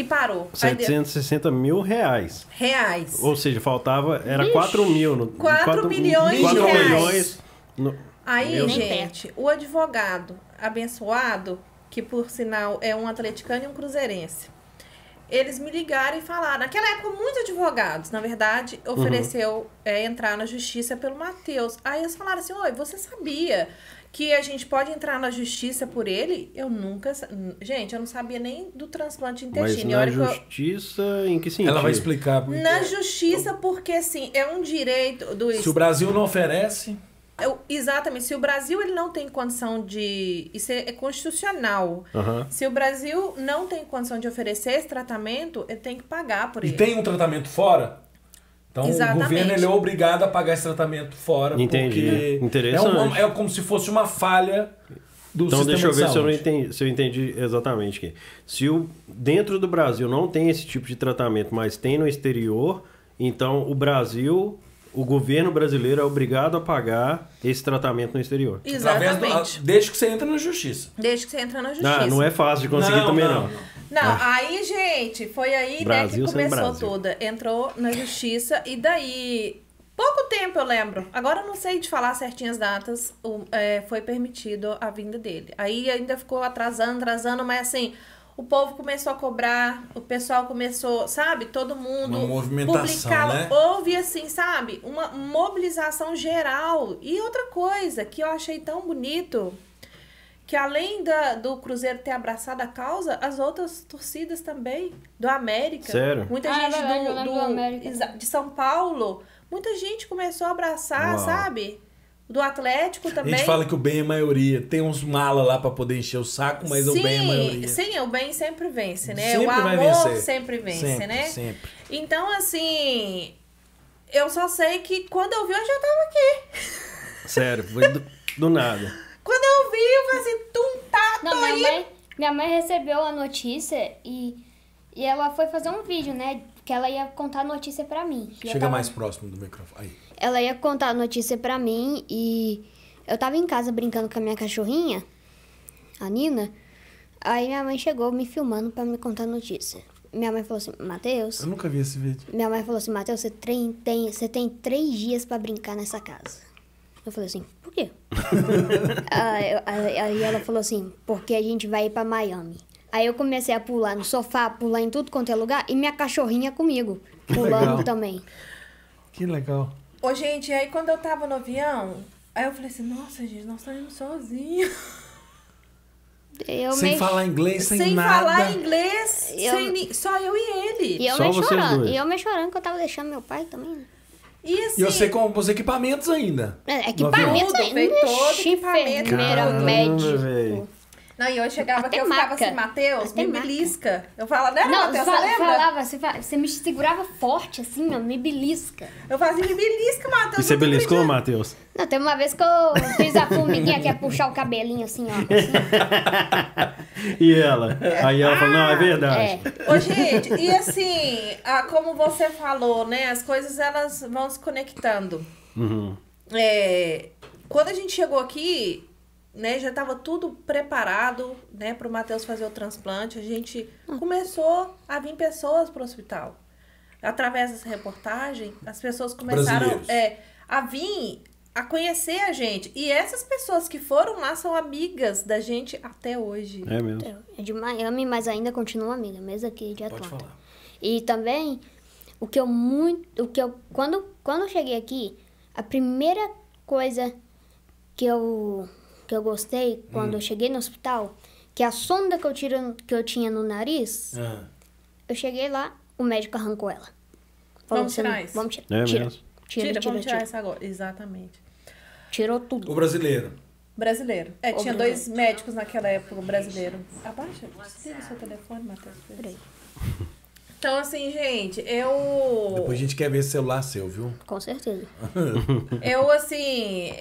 parou. 760 mil reais. Reais. Ou seja, faltava... Era 4 mil. 4 milhões de 4 reais. milhões. Aí, Meu gente, o advogado abençoado, que por sinal é um atleticano e um cruzeirense, eles me ligaram e falaram. Naquela época, muitos advogados, na verdade, ofereceu entrar na justiça pelo Matheus. Aí eles falaram assim, oi, você sabia que a gente pode entrar na justiça por ele? Eu nunca... Gente, eu não sabia nem do transplante de intestino. Mas na justiça, em que sentido? Ela vai explicar. Na justiça, porque, assim, é um direito do... Se o Brasil não oferece... Exatamente. Se o Brasil ele não tem condição de... Isso é constitucional. Se o Brasil não tem condição de oferecer esse tratamento, ele tem que pagar por ele. E tem um tratamento fora? Então Exatamente. o governo ele é obrigado a pagar esse tratamento fora. Entendi. Porque Interessante. é como se fosse uma falha do então, sistema deixa eu de ver saúde. se eu entendi exatamente aqui. Se dentro do Brasil não tem esse tipo de tratamento, mas tem no exterior, então o governo brasileiro é obrigado a pagar esse tratamento no exterior. Exatamente. Desde que você entra na justiça. Desde que você entra na justiça. Não é fácil de conseguir também, não. Não, aí, gente, foi aí Brasil, né, que começou Brasil. toda. Entrou na justiça e daí, pouco tempo eu lembro, agora eu não sei te falar certinhas datas, foi permitido a vinda dele. Aí ainda ficou atrasando, mas assim, o povo começou a cobrar, o pessoal começou, sabe, todo mundo uma movimentação, publicava, né? houve assim, sabe, uma mobilização geral. E outra coisa que eu achei tão bonito, que além do Cruzeiro ter abraçado a causa, as outras torcidas também, do América. Sério? Muita gente do América. de São Paulo, muita gente começou a abraçar, Uau. sabe? Do Atlético A também. gente fala que o bem é maioria. Tem uns mala lá pra poder encher o saco, mas o bem é maioria. Sim, o bem sempre vence, né? Sempre o vai amor vencer. sempre vence, né? Sempre. Então, assim, eu só sei que quando eu vi, eu já tava aqui. Sério, foi do nada. Quando eu vi, eu falei assim, tô Não, aí. minha mãe recebeu a notícia e ela foi fazer um vídeo, né? Que ela ia contar a notícia pra mim. E eu Chega tava- mais próximo do microfone. Aí. Ela ia contar a notícia pra mim e eu tava em casa brincando com a minha cachorrinha, a Nina. Aí minha mãe chegou me filmando pra me contar a notícia. Minha mãe falou assim, Matheus... Eu nunca vi esse vídeo. Minha mãe falou assim, Matheus, você tem 3 dias pra brincar nessa casa. Eu falei assim, por quê? Aí ela falou assim, porque a gente vai ir pra Miami. Aí eu comecei a pular no sofá, pular em tudo quanto é lugar, e minha cachorrinha comigo, pulando legal. também. Que legal. Ô, gente, aí quando eu tava no avião, aí eu falei assim, nossa, gente, nós estamos indo sozinhos. Eu Sem meio- falar inglês, sem nada. falar inglês, só eu e ele. E eu Só meio vocês chorando. dois. E eu meio chorando que eu tava deixando meu pai também. Né? E assim, E você com os equipamentos ainda. Equipamento Tudo, ainda. veio todo Ixi, equipamento. enfermeira, Caramba, médico. véi. não, e eu chegava Até aqui, eu ficava maca. assim, Matheus, Até me maca. belisca. Eu falava, né, Não, Matheus, você lembra? falava, você me segurava forte assim, ó, me belisca. Eu fazia, me belisca, Matheus. E você eu não beliscou, acredito. Matheus? Não, teve uma vez que eu fiz a formiguinha que ia puxar o cabelinho assim, ó. Assim. E ela? Aí ela falou, não, é verdade. Ô, gente, e assim, como você falou, né, as coisas elas vão se conectando. Uhum. Quando a gente chegou aqui, né, já estava tudo preparado, né, para o Matheus fazer o transplante. A gente começou a vir pessoas para o hospital. Através dessa reportagem, as pessoas começaram Brasileiros. a vir a conhecer a gente. E essas pessoas que foram lá são amigas da gente até hoje. É mesmo. É de Miami, mas ainda continua amiga, mesmo aqui de Pode Atlanta. falar. E também, quando eu cheguei aqui, a primeira coisa que eu gostei quando eu cheguei no hospital, que a sonda que eu tinha no nariz, eu cheguei lá, o médico arrancou ela. Falou, Vamos tirar "Você não- isso." Vamos tirar. É Tira. mesmo? Tira. Vamos tirar isso agora. Exatamente. Tirou tudo. O brasileiro. Brasileiro. Tinha Brasileiro. 2 médicos naquela época, brasileiro. Abaixa, desliga o seu telefone, Matheus. Peraí. Então, assim, gente, eu... Depois a gente quer ver esse celular seu, viu? Com certeza. Eu, assim...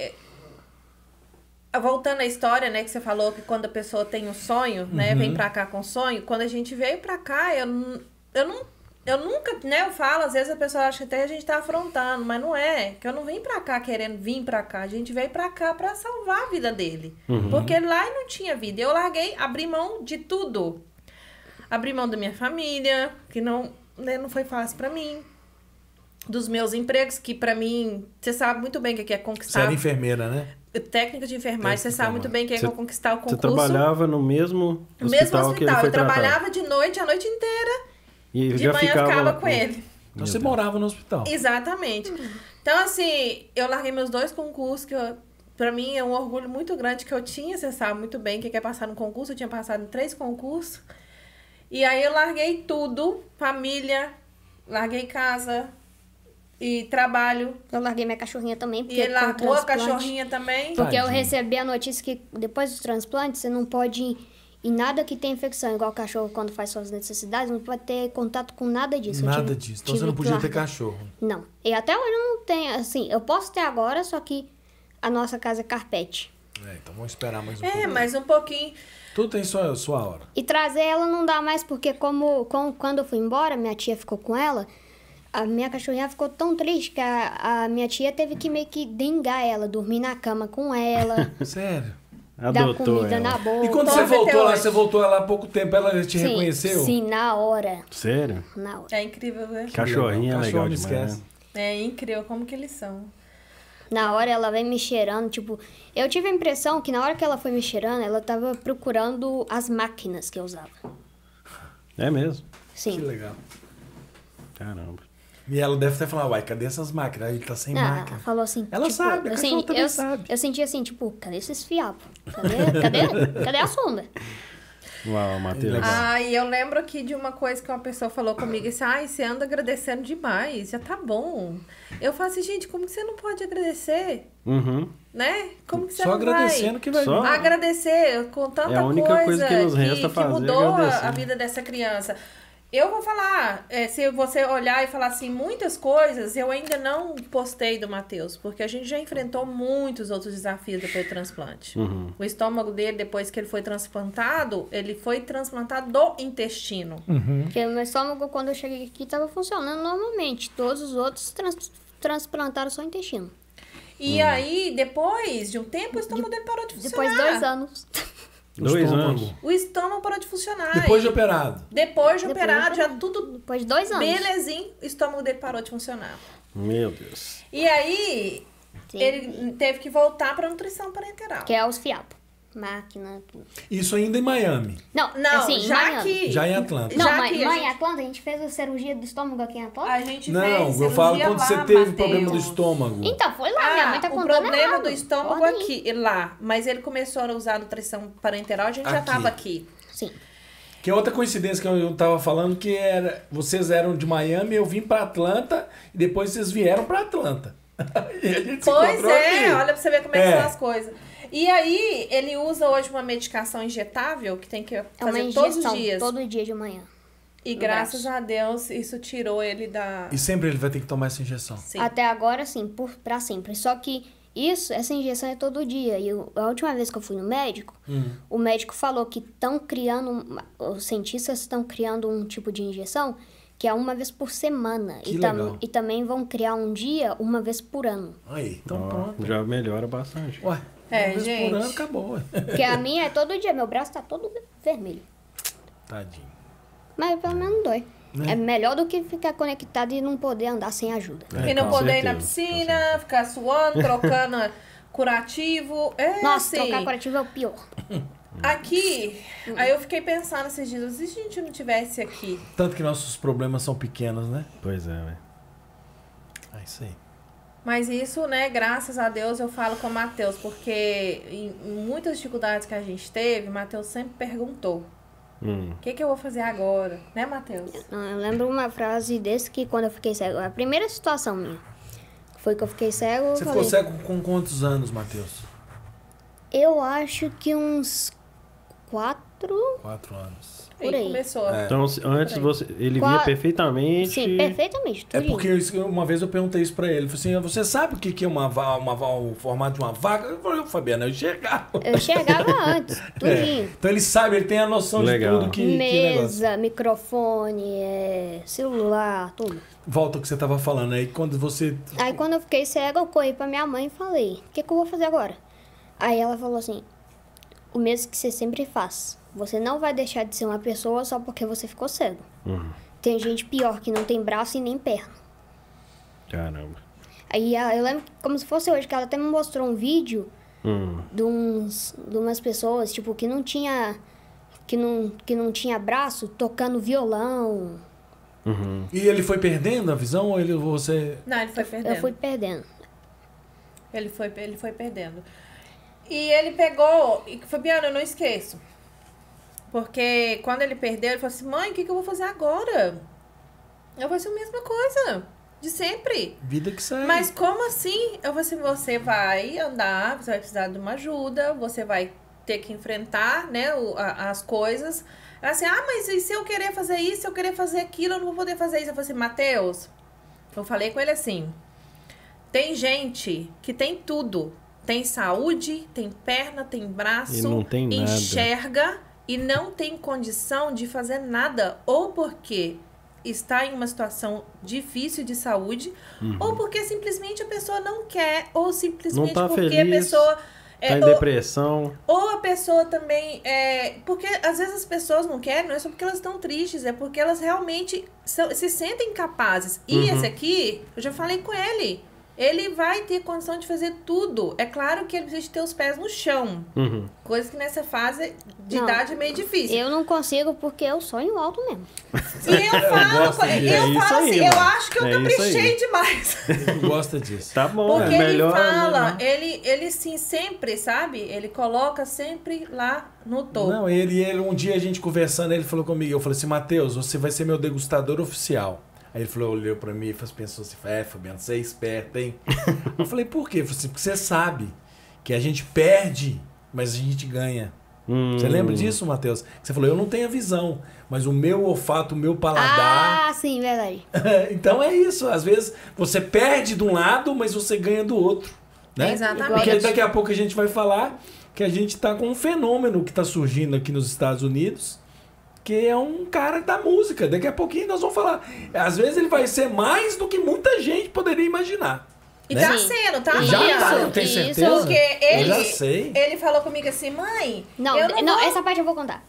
Voltando à história, né, que você falou que quando a pessoa tem um sonho, né, vem pra cá com sonho. Quando a gente veio pra cá, eu não Eu nunca, né, eu falo, às vezes a pessoa acha que até a gente tá afrontando, mas não é. Que eu não vim pra cá querendo vir pra cá. A gente veio pra cá pra salvar a vida dele. Porque lá ele não tinha vida. Eu larguei, abri mão de tudo. Abri mão da minha família, que não, né, não foi fácil pra mim. Dos meus empregos, que pra mim, você sabe muito bem o que é Você conquistar. era enfermeira, né? Técnica de enfermagem, você sabe muito bem o que é Você- conquistar o Você concurso. trabalhava no mesmo No hospital, mesmo que ele hospital. foi Eu tratado. trabalhava de noite, a noite inteira. E De já manhã eu ficava com ele. Então você morava no hospital. Exatamente. Então, assim, eu larguei meus 2 concursos, que pra mim é um orgulho muito grande que eu tinha. Você sabe muito bem o que é passar no concurso. Eu tinha passado em 3 concursos. E aí eu larguei tudo, família, larguei casa e trabalho. Eu larguei minha cachorrinha também. Porque E ele com largou a transplante- cachorrinha também. Porque eu Tadinho. recebi a notícia que depois do transplante, você não pode ir em nada que tem infecção. Igual o cachorro, quando faz suas necessidades, não pode ter contato com nada disso. Eu Nada tive- disso. Então tive você não que podia ter largar. cachorro. Não. E até hoje eu não tenho, assim, eu posso ter agora, só que a nossa casa é carpete. Então vamos esperar mais um pouco. Mais um pouquinho. Tudo tem sua hora. E trazer ela não dá mais, porque quando eu fui embora, minha tia ficou com ela, a minha cachorrinha ficou tão triste que a minha tia teve que meio que dengar ela, dormir na cama com ela, Sério. dar Adotou comida ela. na boca. E quando Então, você até voltou lá, hoje. você voltou lá há pouco tempo, ela te Sim, reconheceu? Sim, na hora. Sério? Na hora. É incrível, né? Cachorrinho é Cachorro legal não demais, esquece. né? É incrível como que eles são. Na hora ela vem me cheirando, tipo... Eu tive a impressão que na hora que ela foi me cheirando, ela tava procurando as máquinas que eu usava. É mesmo? Que Sim. legal. Caramba. E ela deve ter falado, uai, cadê essas máquinas? Aí ele tá sem Não, ela máquina. falou assim... Ela tipo, sabe, a assim, cachorra também eu, sabe. eu senti assim, tipo, cadê esses fiapos? Cadê a sonda? Uau, Matheus. Legal. E eu lembro aqui de uma coisa que uma pessoa falou comigo, assim, você anda agradecendo demais, já tá bom. Eu falo assim, gente, como que você não pode agradecer? Uhum. Né? Como que você Só não agradecendo vai que vai Só- vir. agradecer com tanta É a única coisa que nos resta que fazer, mudou agradecer. a vida dessa criança. Eu vou falar, se você olhar e falar assim, muitas coisas eu ainda não postei do Matheus, porque a gente já enfrentou muitos outros desafios depois do transplante. O estômago dele, depois que ele foi transplantado do intestino. Porque o meu estômago, quando eu cheguei aqui, tava funcionando normalmente. Todos os outros transplantaram só o intestino. E aí, depois de um tempo, o estômago dele parou de funcionar. Depois de 2 anos. 2 estômago. anos. O estômago parou de funcionar. Depois de E operado. depois de Depois de operado, já operado. tudo Depois de 2 anos. belezinho, o estômago dele parou de funcionar. Meu Deus. E aí, Sim. ele teve que voltar para nutrição parenteral. Que é os fiapos. Máquina, tudo. Isso ainda em Miami. Não, Não, assim, em já Miami. que... Já em Atlanta. Não, já mãe, que a mãe, gente- em Atlanta, a gente fez a cirurgia do estômago aqui em Atlanta. A gente Não, fez eu falo cirurgia quando lá, você teve Mateus. problema do estômago. Então, foi lá, minha mãe tá o contando problema errado. do estômago Pode ir. aqui, lá. Mas ele começou a usar a nutrição parenteral, a gente já Aqui. tava aqui. Sim. Que é outra coincidência que eu tava falando, que era... Vocês eram de Miami, eu vim pra Atlanta, e depois vocês vieram pra Atlanta. E a gente se Pois encontrou é, aqui. olha pra você ver como é que É. são as coisas. E aí, ele usa hoje uma medicação injetável, que tem que É uma fazer todos injeção, os dias. todo dia de manhã. E no graças braço. a Deus, isso tirou ele da... E sempre ele vai ter que tomar essa injeção. Sim. Até agora, sim, pra sempre. Só que essa injeção é todo dia. E a última vez que eu fui no médico, o médico falou que estão criando, os cientistas estão criando um tipo de injeção que é uma vez por semana. Que legal. E também vão criar um dia uma vez por ano. Aí, então Ó, pronto. já melhora bastante. Ué, É, uma vez gente. por ano acabou. Ué. Porque a minha é todo dia, meu braço tá todo vermelho. Tadinho. Mas pelo menos não dói. Né? É melhor do que ficar conectado e não poder andar sem ajuda. E não com poder ir na certeza, piscina, ficar suando, trocando curativo. É, Nossa, assim, trocar curativo é o pior. Aqui, aí eu fiquei pensando esses dias, e se a gente não tivesse aqui? Tanto que nossos problemas são pequenos, né? Pois é, velho. É isso aí. Mas isso, né, graças a Deus eu falo com o Matheus, porque em muitas dificuldades que a gente teve, o Matheus sempre perguntou, o que eu vou fazer agora? Né, Matheus? Eu lembro uma frase desse que quando eu fiquei cego, a primeira situação minha foi que eu fiquei cego. Você eu ficou falei, cego com quantos anos, Matheus? Eu acho que uns 4. 4 anos. Por aí. começou. Então, antes ele via Qual- perfeitamente. Sim, perfeitamente. É tudinho. porque uma vez eu perguntei isso pra ele. Eu falei assim, você sabe o que é o formato de uma vaca? Eu falei, Fabiano, eu enxergava. Eu enxergava antes, tudinho. Então ele sabe, ele tem a noção Legal. de tudo que negócio. Mesa, microfone, celular, tudo. Volta ao que você tava falando aí, quando você... Aí quando eu fiquei cega, eu corri pra minha mãe e falei, o que eu vou fazer agora? Aí ela falou assim, o mesmo que você sempre faz. Você não vai deixar de ser uma pessoa só porque você ficou cego. Tem gente pior que não tem braço e nem perna. Caramba. Aí eu lembro como se fosse hoje, que ela até me mostrou um vídeo de umas pessoas, tipo, que não tinha braço, tocando violão. E ele foi perdendo a visão ou você... Não, ele foi perdendo. Eu fui perdendo. Ele foi perdendo. E ele pegou... E, Fabiana, eu não esqueço. Porque quando ele perdeu, ele falou assim, mãe, o que eu vou fazer agora? Eu vou fazer a mesma coisa. De sempre. Vida que segue. Mas como assim? Eu falei assim, você vai andar, você vai precisar de uma ajuda, você vai ter que enfrentar, né, as coisas. Assim, mas e se eu querer fazer isso, se eu querer fazer aquilo, eu não vou poder fazer isso. Eu falei assim, Mateus, eu falei com ele assim, tem gente que tem tudo. Tem saúde, tem perna, tem braço, E não tem nada. enxerga e não tem condição de fazer nada. Ou porque está em uma situação difícil de saúde, ou porque simplesmente a pessoa não quer, ou simplesmente Não tá porque feliz, a pessoa... Tá em depressão. Ou a pessoa também... porque às vezes as pessoas não querem, não é só porque elas estão tristes, é porque elas realmente se sentem capazes. E esse aqui, eu já falei com ele, ele vai ter condição de fazer tudo. É claro que ele precisa ter os pés no chão. Coisa que nessa fase de Não, idade é meio difícil. Eu não consigo porque eu sonho alto mesmo. E eu falo, gosto disso. É isso assim, aí, eu mano. acho que eu É isso caprichei aí. demais. Gosta disso. Tá bom, Porque é melhor. ele fala, né? ele sim, sempre, sabe? Ele coloca sempre lá no topo. Não, ele, um dia a gente conversando, ele falou comigo, eu falei assim, Mateus, você vai ser meu degustador oficial. Aí ele falou, olhou pra mim e pensou assim, Fabiano, você é esperto, hein? Eu falei, por quê? Eu falei assim, porque você sabe que a gente perde, mas a gente ganha. Você lembra disso, Mateus? Você falou, eu não tenho a visão, mas o meu olfato, o meu paladar... Ah, sim, verdade. Então é isso, às vezes você perde de um lado, mas você ganha do outro. Né? Exatamente. Porque daqui a pouco a gente vai falar que a gente tá com um fenômeno que tá surgindo aqui nos Estados Unidos, que é um cara da música. Daqui a pouquinho nós vamos falar. Às vezes ele vai ser mais do que muita gente poderia imaginar. E né? tá Sim. sendo, tá? Já Fabiano? tá, eu tenho isso, certeza. Porque Eu já sei. ele falou comigo assim, mãe, Não, eu não vou... essa parte eu vou contar.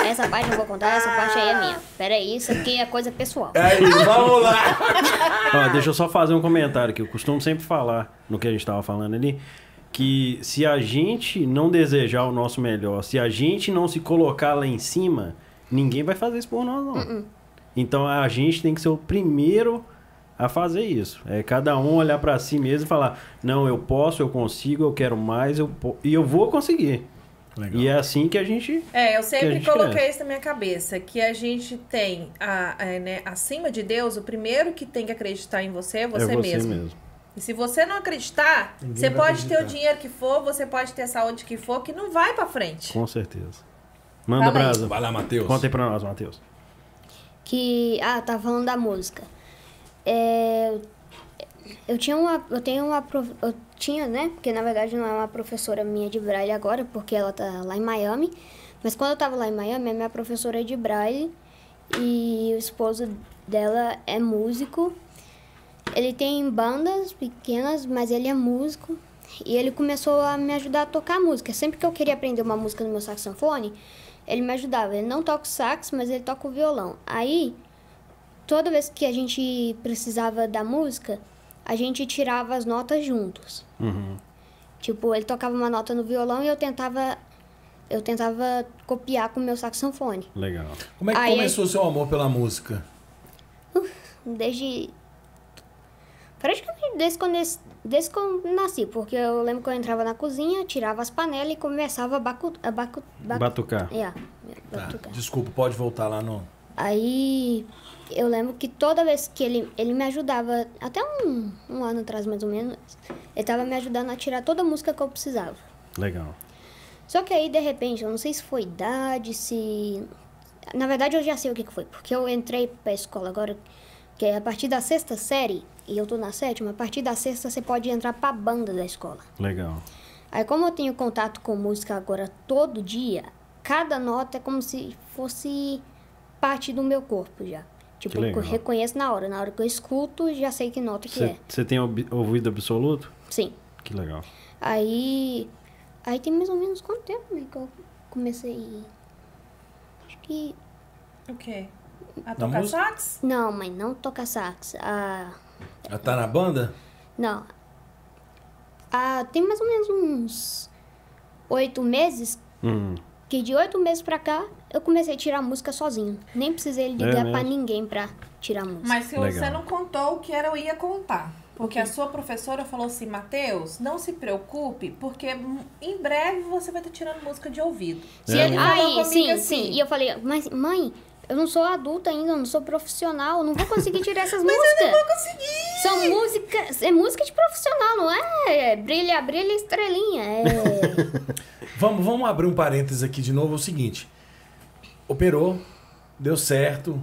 Essa parte eu vou contar, essa parte aí é minha. Pera aí, isso aqui é coisa pessoal. Aí, vamos lá. Ó, deixa eu só fazer um comentário que eu costumo sempre falar no que a gente estava falando ali, que se a gente não desejar o nosso melhor, se a gente não se colocar lá em cima, ninguém vai fazer isso por nós, não. Então a gente tem que ser o primeiro a fazer isso. É cada um olhar para si mesmo e falar, não, eu posso, eu consigo, eu quero mais, e eu vou conseguir. Legal. E é assim que a gente... eu que a sempre gente coloquei cresce. isso na minha cabeça, que a gente tem, né, acima de Deus, o primeiro que tem que acreditar em você é você, é você mesmo. E se você não acreditar, Ninguém você vai pode ter o acreditar. dinheiro que for, você pode ter a saúde que for, que não vai pra frente. Com certeza. Manda, Fala aí. Brasa. Vai lá, Matheus. Conta aí pra nós, Matheus. Tá falando da música. Eu tinha, né? Porque na verdade não é uma professora minha de Braille agora, porque ela tá lá em Miami. Mas quando eu tava lá em Miami, a minha professora é de Braille e o esposo dela é músico. Ele tem bandas pequenas, mas ele é músico. E ele começou a me ajudar a tocar música. Sempre que eu queria aprender uma música no meu saxofone, ele me ajudava. Ele não toca o sax, mas ele toca o violão. Aí, toda vez que a gente precisava da música, a gente tirava as notas juntos. Tipo, ele tocava uma nota no violão e eu tentava copiar com o meu saxofone. Legal. Como é que Aí, começou o seu amor pela música? Praticamente desde que eu nasci, porque eu lembro que eu entrava na cozinha, tirava as panelas e começava a Batucar. batucar. Desculpa, pode voltar lá no... Aí eu lembro que toda vez que ele me ajudava, até um ano atrás mais ou menos, ele tava me ajudando a tirar toda a música que eu precisava. Legal. Só que aí, de repente, eu não sei se foi idade, Na verdade, eu já sei o que foi. Porque eu entrei pra escola agora, que é a partir da 6ª série, e eu tô na 7ª, a partir da 6ª você pode entrar pra banda da escola. Legal. Aí, como eu tenho contato com música agora todo dia, cada nota é como se fosse parte do meu corpo já. Tipo, eu reconheço na hora. Na hora que eu escuto, já sei que nota que é. Você tem ouvido absoluto? Sim. Que legal. Aí tem mais ou menos quanto tempo, né, que eu comecei... Acho que... O quê? A tocar sax? Não, mãe, não toca sax. Ela tá na banda? Não. Tem mais ou menos uns 8 meses, que de 8 meses pra cá, eu comecei a tirar música sozinho. Nem precisei ligar pra ninguém pra tirar música. Mas se você não contou o que era, eu ia contar. Porque a sua professora falou assim, Matheus, não se preocupe, porque em breve você vai estar tirando música de ouvido. Sim. E eu falei, mas mãe, eu não sou adulta ainda, eu não sou profissional, eu não vou conseguir tirar essas músicas. Mas eu não vou conseguir! São músicas, é música de profissional, não é brilha, brilha, estrelinha. Vamos abrir um parênteses aqui de novo, é o seguinte. Operou, deu certo,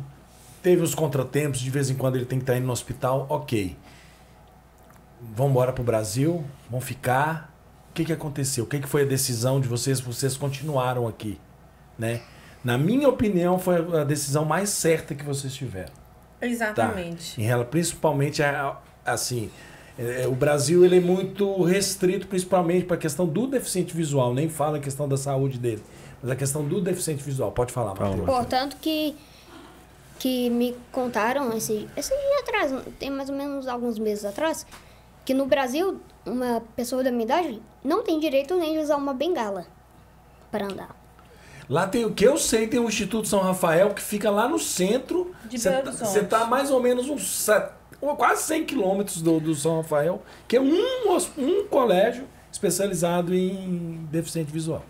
teve os contratempos, de vez em quando ele tem que estar indo no hospital, ok. Vamos embora pro Brasil, vamos ficar. O que aconteceu? O que foi a decisão de vocês? Vocês continuaram aqui, né? Na minha opinião, foi a decisão mais certa que vocês tiveram. Exatamente. Tá? Principalmente, assim, o Brasil ele é muito restrito, principalmente para a questão do deficiente visual. Nem fala a questão da saúde dele, mas a questão do deficiente visual. Pode falar, Matheus. Portanto que me contaram esse dia atrás, tem mais ou menos alguns meses atrás, que no Brasil, uma pessoa da minha idade não tem direito nem de usar uma bengala para andar. Lá tem o que eu sei, tem o Instituto São Rafael, que fica lá no centro. Você tá mais ou menos quase 100 quilômetros do São Rafael, que é um colégio especializado em deficiente visual.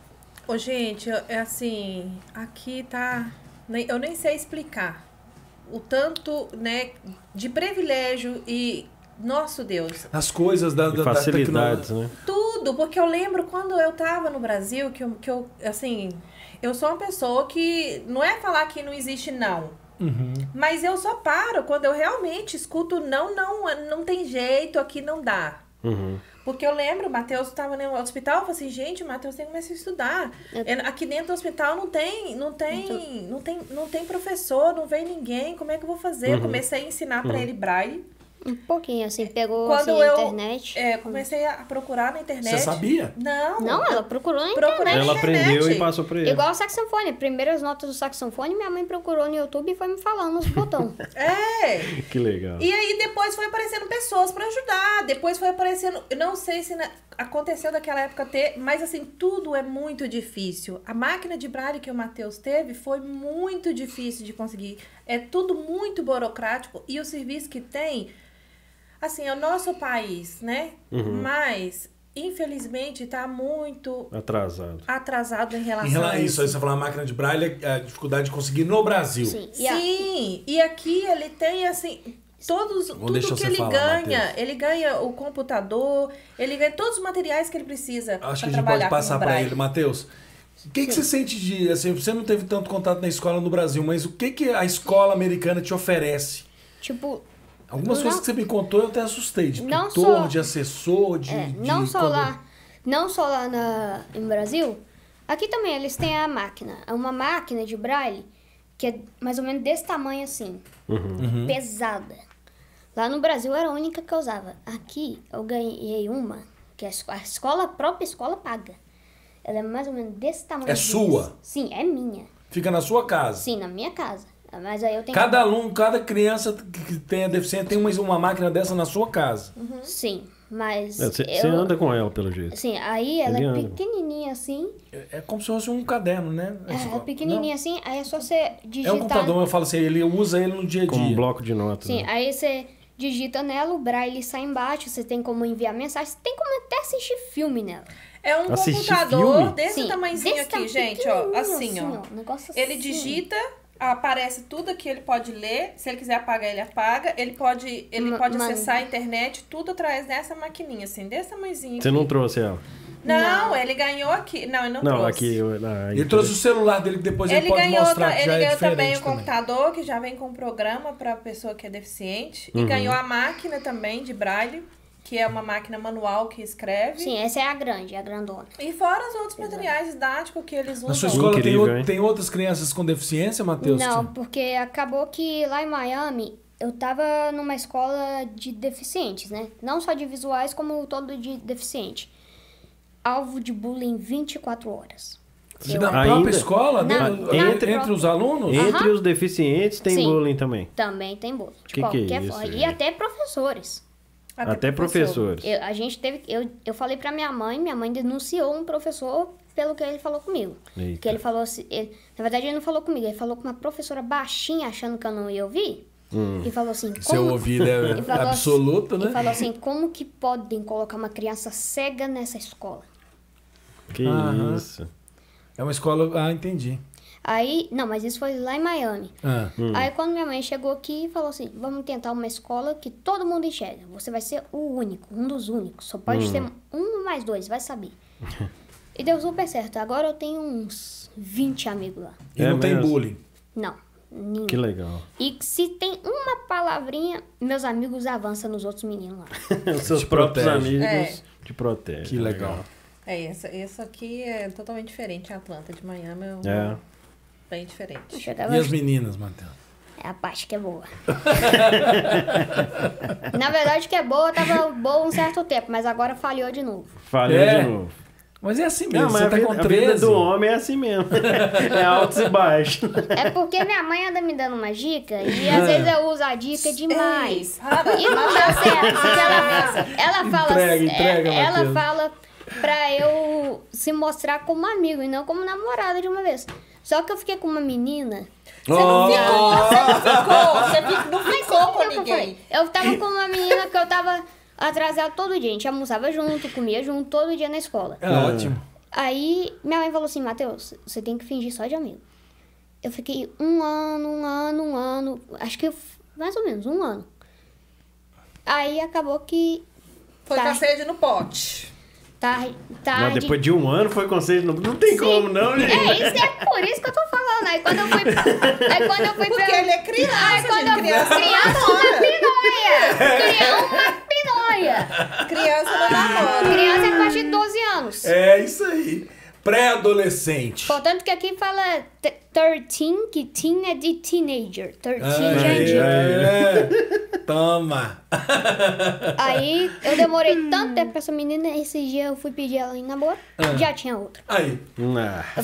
Ô, gente, é assim, aqui tá... Eu nem sei explicar o tanto, né, de privilégio e... Nosso Deus. As coisas da facilidades, né? Tudo, porque eu lembro quando eu tava no Brasil, que eu assim, eu sou uma pessoa que não é falar que não existe não. Mas eu só paro quando eu realmente escuto não tem jeito, aqui não dá. Porque eu lembro, o Matheus estava no hospital, eu falei assim, gente, o Matheus tem que começar a estudar. Aqui dentro do hospital não tem professor, não vem ninguém, como é que eu vou fazer? Eu comecei a ensinar para ele braille. Um pouquinho, assim, pegou Quando assim, a internet. Comecei a procurar na internet. Você sabia? Não, ela procurou na internet. Ela aprendeu e passou pra ele. Igual o saxofone. Primeiras notas do saxofone, minha mãe procurou no YouTube e foi me falando os botões. Que legal. E aí depois foi aparecendo pessoas pra ajudar. Depois foi aparecendo... Eu não sei se aconteceu daquela época ter... Mas assim, tudo é muito difícil. A máquina de braille que o Matheus teve foi muito difícil de conseguir. É tudo muito burocrático. E o serviço que tem... Assim, é o nosso país, né? Mas, infelizmente, está muito... Atrasado em relação a isso. Aí você falou a máquina de braille, a dificuldade de conseguir no Brasil. Sim. E aqui ele tem, assim... Tudo que ele ganha, Matheus. Ele ganha o computador, ele ganha todos os materiais que ele precisa. Acho que a gente pode passar para ele. Matheus, o que você sente de... Assim, você não teve tanto contato na escola no Brasil, mas o que a escola americana te oferece? Tipo... Algumas coisas que você me contou eu até assustei, de tutor, de assessor, não só lá no Brasil, aqui também eles têm a máquina. É uma máquina de braille que é mais ou menos desse tamanho assim, pesada. Lá no Brasil era a única que eu usava. Aqui eu ganhei uma, que a própria escola paga. Ela é mais ou menos desse tamanho. É sua? Sim, é minha. Fica na sua casa? Sim, na minha casa. Mas aí eu tenho cada aluno, cada criança que tenha deficiência tem uma máquina dessa na sua casa. Sim, mas... Você anda com ela, pelo jeito. Sim, aí ela é pequenininha assim. É como se fosse um caderno, né? É pequenininha assim, aí é só você digitar... É um computador, eu falo assim, ele usa ele no dia a dia. Como um bloco de notas. Sim, aí você digita nela, o braille sai embaixo, você tem como enviar mensagem, você tem como até assistir filme nela. É um computador desse tamanhozinho aqui, gente, ó. Assim, ó. Ele digita... Aparece tudo que ele pode ler. Se ele quiser apagar, ele apaga. Ele pode acessar a internet, tudo através dessa maquininha, assim, desse tamanhozinho. Você não trouxe ela? Não, ele ganhou aqui. Não, ele não trouxe. Aqui... Ele trouxe o celular dele que depois ele pode mostrar que já ele é ganhou também o diferente computador, que já vem com um programa para pessoa que é deficiente. E ganhou a máquina também de braille, que é uma máquina manual que escreve. Sim, essa é a grande, a grandona. E fora os outros materiais didáticos que eles usam. Na sua escola Incrível, tem outras crianças com deficiência, Matheus? Não, porque acabou que lá em Miami eu tava numa escola de deficientes, né? Não só de visuais, como todo de deficiente. Alvo de bullying 24 horas. Na própria Ainda? escola? Entre os alunos? Entre os deficientes tem Sim. bullying também. Também tem bullying. De Que é qualquer isso, forma. gente? E até professores. Até professores. Eu falei pra minha mãe denunciou um professor pelo que ele falou comigo. Eita. Que ele falou assim, na verdade ele não falou comigo, ele falou com uma professora baixinha achando que eu não ia ouvir. E falou assim, Seu ouvido é e falou absoluto, assim, né? E falou assim, como que podem colocar uma criança cega nessa escola? Que Aham. isso. É uma escola... Ah, entendi. Aí, não, mas isso foi lá em Miami. Ah. Aí quando minha mãe chegou aqui, falou assim, vamos tentar uma escola que todo mundo enxerga. Você vai ser o único, um dos únicos. Só pode ter um mais dois, vai saber. E deu super certo. Agora eu tenho uns 20 amigos lá. E É não tem mesmo? bullying. Não, nenhum. Que legal. E se tem uma palavrinha, meus amigos avançam nos outros meninos lá. Os seus Te próprios protege. amigos É. te protegem. Que legal. Essa aqui é totalmente diferente. A Atlanta de Miami É. bem diferente. Chegava, E as meninas, Matheus? é a parte que é boa. Na verdade, que é boa, tava boa um certo tempo, mas agora falhou de novo. Falhou É. de novo. Mas é assim mesmo, Não, mas você tá com a vida 13. do homem é assim mesmo. É altos e baixos. É porque minha mãe anda me dando uma dica e às vezes eu uso a dica demais. E não dá certo, porque ela fala, Entrega, ela Matheus. fala pra eu se mostrar como amigo e não como namorada de uma vez. Só que eu fiquei com uma menina. Você não ficou com Sabe o que eu ninguém. falei? Eu tava com uma menina que eu tava atrasada todo dia. A gente almoçava junto, comia junto todo dia na escola. É ótimo. Aí minha mãe falou assim, Matheus, você tem que fingir só de amigo. Eu fiquei um ano, acho que mais ou menos um ano. Aí acabou que Foi Tá. com a sede no pote. tarde. Mas depois de um ano foi conselho. Não tem como, não, gente. É por isso que eu tô falando. Aí quando eu fui Porque ele é criança, Aí quando eu gente. fui criança, uma pinóia. Criança não namora. Criança é a partir de 12 anos. É isso aí. Pré-adolescente. Portanto que aqui fala 13, que teen é de teenager. 13 já é Aí, de... Toma. Aí eu demorei tanto tempo pra essa menina, esse dia eu fui pedir ela em namoro, já tinha outra. Aí. Ah, Eu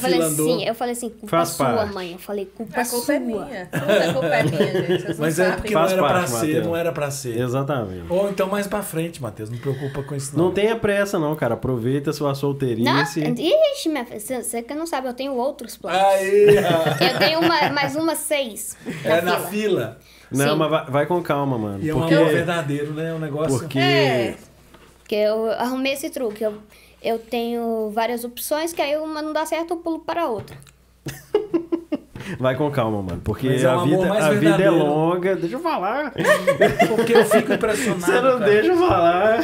falei assim, culpa Faz sua, parte. mãe. Eu falei, culpa A sua. culpa é minha. Tudo é culpa é minha, gente. Vocês não Mas é sabem. porque não Faz era pra parte, ser, Matheus. não era pra ser. exatamente. Ou então mais pra frente, Matheus. Não preocupa com isso, não. Não tenha pressa, não, cara. Aproveita sua Não, solteirice. ixi, minha filha, você que não sabe, eu tenho outros planos. Aí. Eu tenho mais uma 6 É na fila. Não, Sim. mas vai com calma, mano. E é um Porque, amor verdadeiro, né? É um negócio... porque Porque eu arrumei esse truque. Eu tenho várias opções, que aí uma não dá certo, eu pulo para a outra. vai com calma, mano. Porque Mas é um amor mais a vida é verdadeiro. longa. Deixa eu falar. Porque eu fico impressionado, Você não cara. deixa eu falar.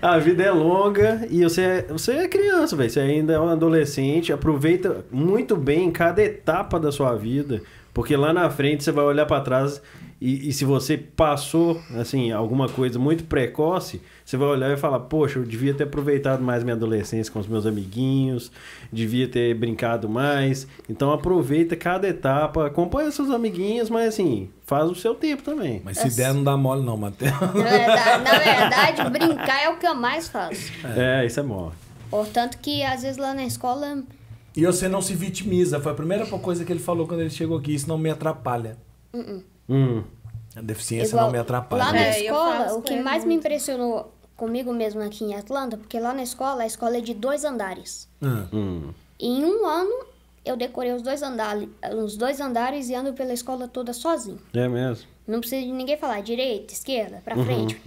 A vida é longa e você é criança, velho. Você ainda é um adolescente. Aproveita muito bem cada etapa da sua vida. Porque lá na frente você vai olhar pra trás e se você passou, assim, alguma coisa muito precoce, você vai olhar e falar, poxa, eu devia ter aproveitado mais minha adolescência com os meus amiguinhos, devia ter brincado mais. Então aproveita cada etapa, acompanha seus amiguinhos, mas assim, faz o seu tempo também. Mas se der, não dá mole não, Matheus. Na verdade, brincar é o que eu mais faço. Isso é bom. Portanto que, às vezes, lá na escola... E você não se vitimiza. Foi a primeira coisa que ele falou quando ele chegou aqui. Isso não me atrapalha. A deficiência Igual, não me atrapalha. lá na É, eu escola, faço o com que ele mais me muito. impressionou comigo mesmo aqui em Atlanta, porque lá na escola, a escola é de 2 andares. E em um ano, eu decorei os dois andares e ando pela escola toda sozinho. É mesmo? Não precisa de ninguém falar direita, esquerda, pra frente.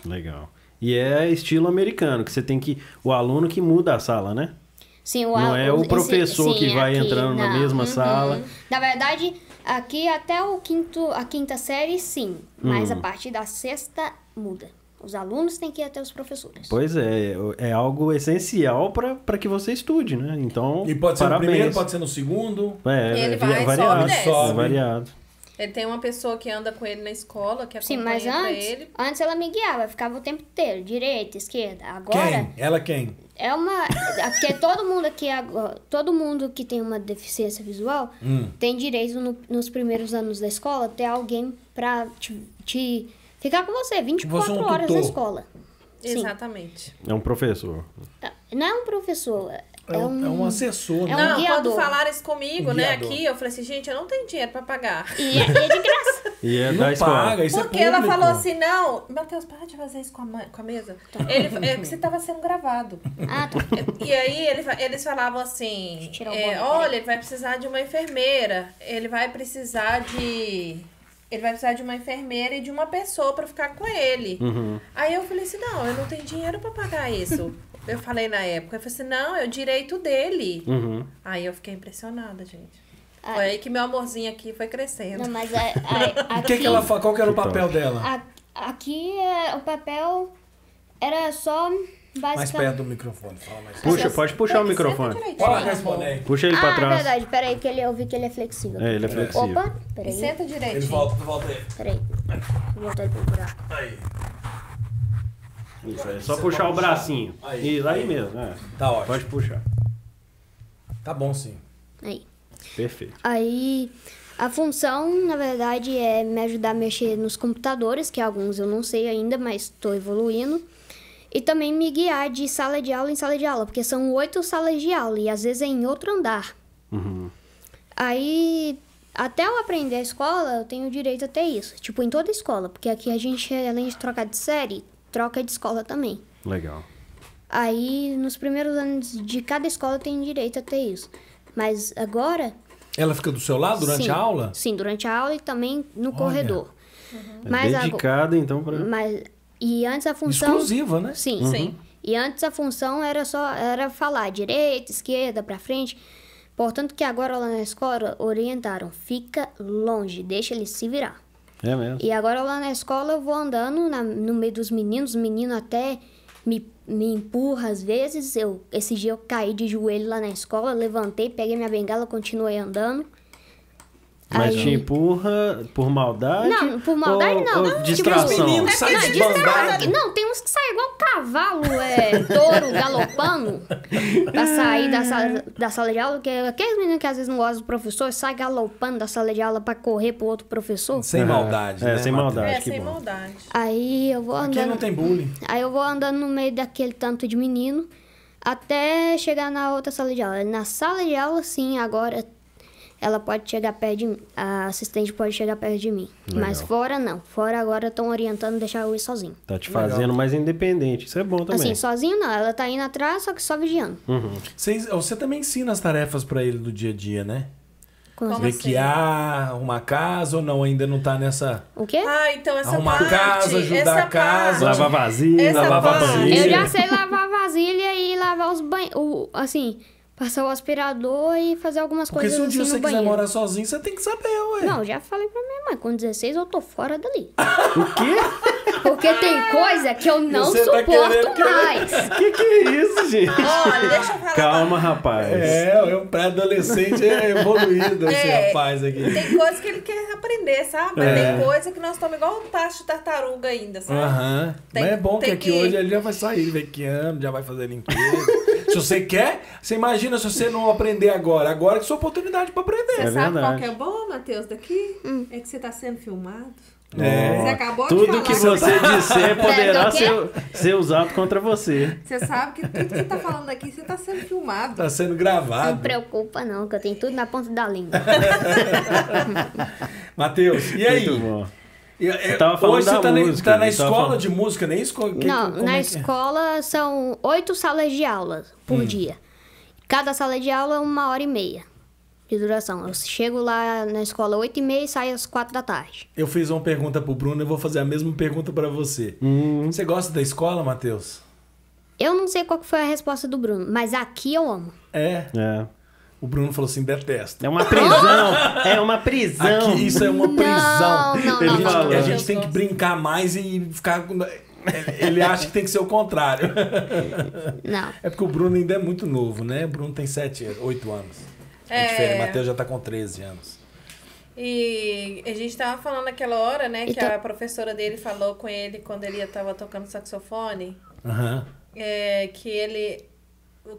Legal. E é estilo americano, que você tem que... O aluno que muda a sala, né? Sim, Não é o professor que vai aqui, entrando na não. mesma sala. Na verdade, aqui até a quinta série, sim. Mas a partir da sexta, muda. Os alunos têm que ir até os professores. Pois é algo essencial para que você estude, né? Então, E pode ser parabéns. no primeiro, pode ser no segundo. Ele vai, variado, sobe e desce. é variado. Ele tem uma pessoa que anda com ele na escola, que Sim, acompanha mas pra antes, ele. antes ela me guiava, ficava o tempo inteiro, direita, esquerda. Agora Quem? Ela quem? é uma. Porque todo mundo aqui agora, todo mundo que tem uma deficiência visual tem direito nos primeiros anos da escola ter alguém pra te ficar com você 24 Você é um horas tutor. na escola. Sim. Exatamente. É um professor. Não é um professor, É um assessor, né? é um Não, guiador. quando falaram isso comigo, Um né, guiador. aqui, eu falei assim, gente, eu não tenho dinheiro pra pagar. E é de graça. E é Não da escola. paga, isso Porque é ela público. falou assim, não, Matheus, para de fazer isso com a mesa. Você estava sendo gravado. Ah, tá. E aí eles falavam assim, Tirar o boné, olha, ele vai precisar de uma enfermeira, ele vai precisar de uma enfermeira e de uma pessoa pra ficar com ele. Aí eu falei assim, não, eu não tenho dinheiro pra pagar isso. Eu falei na época, eu falei assim, não, é o direito dele. Aí eu fiquei impressionada, gente. Foi aí que meu amorzinho aqui foi crescendo. Não, mas O aqui, que ela fala? Qual que era o Que papel top. dela? aqui o papel era só Mais basicamente... perto do microfone, fala mais perto. Puxa, pode puxar o microfone. Pode responder aí. Puxa ele pra trás. verdade, peraí, que eu vi que ele é flexível. É, ele é flexível. Opa, E peraí, senta Ele direitinho. volta aí. peraí. Vou voltar ele pro buraco. Aí. Isso, é só puxar o bracinho. Aí. Isso, aí mesmo. É. Tá ótimo. Pode puxar. Tá bom, sim. Aí. Perfeito. Aí, a função, na verdade, é me ajudar a mexer nos computadores, que alguns eu não sei ainda, mas estou evoluindo. E também me guiar de sala de aula em sala de aula, porque são 8 salas de aula e às vezes é em outro andar. Aí, até eu aprender a escola, eu tenho direito a ter isso. Tipo, em toda escola, porque aqui a gente, além de trocar de série, troca de escola também. Legal. Aí, nos primeiros anos de cada escola, eu tenho direito a ter isso. Mas agora... Ela fica do seu lado durante sim, a aula? Sim, durante a aula e também no Olha. corredor. É Mas dedicado, então, pra... e antes a função... Exclusiva, né? Sim. Sim. E antes a função era falar direita, esquerda, pra frente. Portanto que agora lá na escola orientaram, fica longe, deixa ele se virar. É mesmo. E agora lá na escola eu vou andando no meio dos meninos, os meninos até me empurra às vezes. Esse dia eu caí de joelho lá na escola, levantei, peguei minha bengala, continuei andando. Mas Aí- te empurra por maldade? Não, por maldade não. Ou Tipo, distração? menino sai Não, desbandado. não, tem uns que saem igual cavalo, touro, galopando, pra sair da sala de aula. Porque aqueles meninos que às vezes não gostam do professor, saem galopando da sala de aula pra correr pro outro professor. Sem maldade, né? sem Matheus? maldade. É, que sem bom. maldade. Aí eu vou Aqui andando. não tem bullying. Aí eu vou andando no meio daquele tanto de menino até chegar na outra sala de aula. Na sala de aula, sim, agora ela pode chegar perto de mim. A assistente pode chegar perto de mim. Legal. Mas fora não. Fora agora estão orientando deixar eu ir sozinho. Tá te Legal. fazendo mais independente. Isso é bom também. Assim, sozinho não. Ela tá indo atrás, só que só vigiando. Você também ensina as tarefas pra ele do dia a dia, né? Como Como assim? Vequiar, arrumar casa ou não? Ainda não tá nessa... O quê? Ah, então essa Arrumar parte... casa, ajudar essa a casa. parte- Lavar vasilha, Essa lavar parte- banheiro. Eu já sei lavar vasilha e lavar os banheiros. Assim, passar o aspirador e fazer algumas Porque coisas se um dia assim você no quiser banheiro. morar sozinho, você tem que saber, ué. Não, já falei pra minha mãe, com 16 eu tô fora dali. O quê? Porque tem coisa que eu não Você tá suporto querendo mais. Que é isso, gente? Olha, deixa eu falar. Calma, rapaz. É um pré-adolescente evoluído, esse É. rapaz aqui. Tem coisa que ele quer aprender, sabe? Mas tem coisa que nós estamos igual um tacho de tartaruga ainda, sabe? Aham. Tem- Mas é bom que tem aqui que- hoje ele já vai sair vequiando, já vai fazer limpeza. Se você quer, você imagina se você não aprender agora. Agora é sua oportunidade pra aprender. Você É sabe qual verdade. que é bom, Matheus, daqui? É que você tá sendo filmado. É. Você acabou de Tudo falar. que você disser poderá o quê? ser usado contra você. Você sabe que tudo que tá falando aqui, você tá sendo filmado. Tá sendo Não gravado. preocupa não, que eu tenho tudo na ponta da língua. Matheus, e aí? Muito bom. Você tava falando hoje da você tá, música, tá na ele tava escola falando. de música, nem escola. Não, como na é que é? escola são 8 salas de aula por dia. Cada sala de aula é 1h30 de duração. Eu chego lá na escola 8h30 e saio às 4 da tarde. Eu fiz uma pergunta pro Bruno, eu vou fazer a mesma pergunta pra você. Você gosta da escola, Matheus? Eu não sei qual que foi a resposta do Bruno, mas aqui eu amo. É. É. O Bruno falou assim, detesta. É uma prisão. É uma prisão. Aqui isso é uma prisão. Não, Ele não, não. falou. A gente tem que brincar mais e ficar... Ele acha que tem que ser o contrário. Não. É porque o Bruno ainda é muito novo, né? O Bruno tem 8 anos. É diferente, o Matheus já tá com 13 anos. E a gente tava falando naquela hora, né, que Então- a professora dele falou com ele quando ele tava tocando saxofone, Aham. que ele...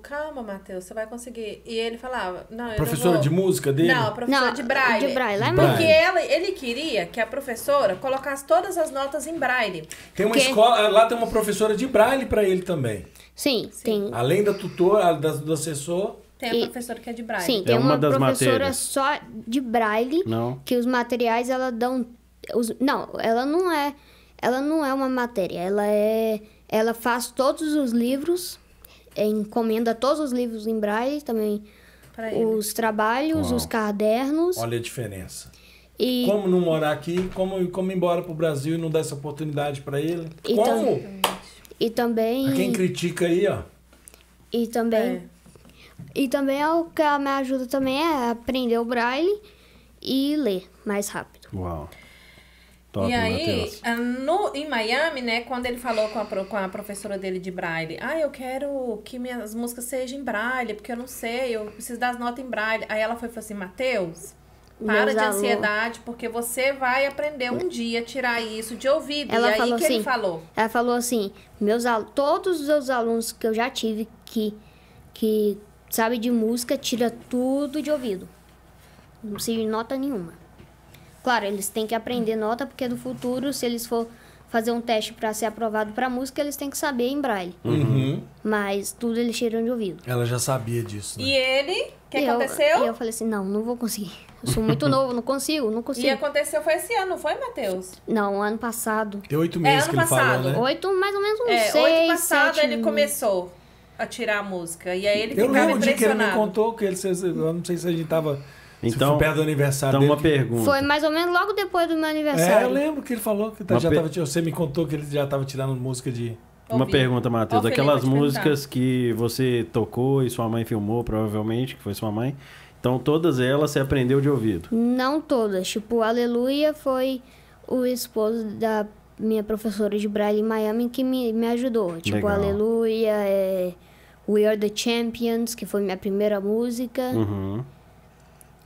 Calma, Matheus, você vai conseguir. E ele falava... Não, eu Professora não de vou... música dele? Não, a professora de braille. De braille, lá De em braille. Porque ele queria que a professora colocasse todas as notas em braille. Tem uma Porque- escola, lá tem uma professora de braille pra ele também. Sim, tem. Além da tutora, do assessor. Tem a E- professora que é de braille. Sim, tem uma uma das professora matérias. só de braille, Não. que os materiais ela dão. Não, ela não é uma matéria. Ela faz todos os livros, encomenda todos os livros em braille, também Pra ele. os trabalhos, Uau. os cadernos. Olha a diferença. E Como não morar aqui, como ir embora pro Brasil e não dar essa oportunidade pra ele? E Como? e também A quem critica aí, ó. e também e também o que ela me ajuda também é aprender o braille e ler mais rápido. Uau. Top, E aí, Matheus. em Miami, né, quando ele falou com a professora dele de braille, eu quero que minhas músicas sejam em braille, porque eu não sei, eu preciso das notas em braille. Aí ela falou assim, Matheus, para Meus de alunos- ansiedade, porque você vai aprender um dia a tirar isso de ouvido. Ela e aí falou que ele assim- falou? Ela falou assim, todos os meus alunos que eu já tive que sabe de música, tira tudo de ouvido. Não precisa de nota nenhuma. Claro, eles têm que aprender nota, porque no futuro, se eles for fazer um teste para ser aprovado para música, eles têm que saber em braille. Uhum. Mas tudo eles tiram de ouvido. Ela já sabia disso, né? E ele, o que E aconteceu? eu falei assim, não vou conseguir. Eu sou muito novo, não consigo. E aconteceu foi esse ano, não foi, Matheus? Não, ano passado. Tem 8 meses ano que ele passado. falou, né? 8, mais ou menos uns 6, 8 passado 7... ele começou a tirar a música. E aí ele Eu ficava lembro de que ele me impressionado. contou, que eu não sei se a gente tava... se Então- foi perto do aniversário Então, dele. uma pergunta. Foi mais ou menos logo depois do meu É, aniversário. eu lembro que ele falou que você me contou que ele já tava tirando música de... Uma Ouvi. pergunta, Matheus. Ó, Felipe, Aquelas vou te músicas que você tocou e sua mãe filmou, provavelmente, que foi sua mãe. Então, todas elas você aprendeu de ouvido. Não todas. Tipo, Aleluia foi o esposo da minha professora de braille em Miami que me ajudou. Tipo, Legal. Aleluia, We Are The Champions, que foi minha primeira música. Uhum.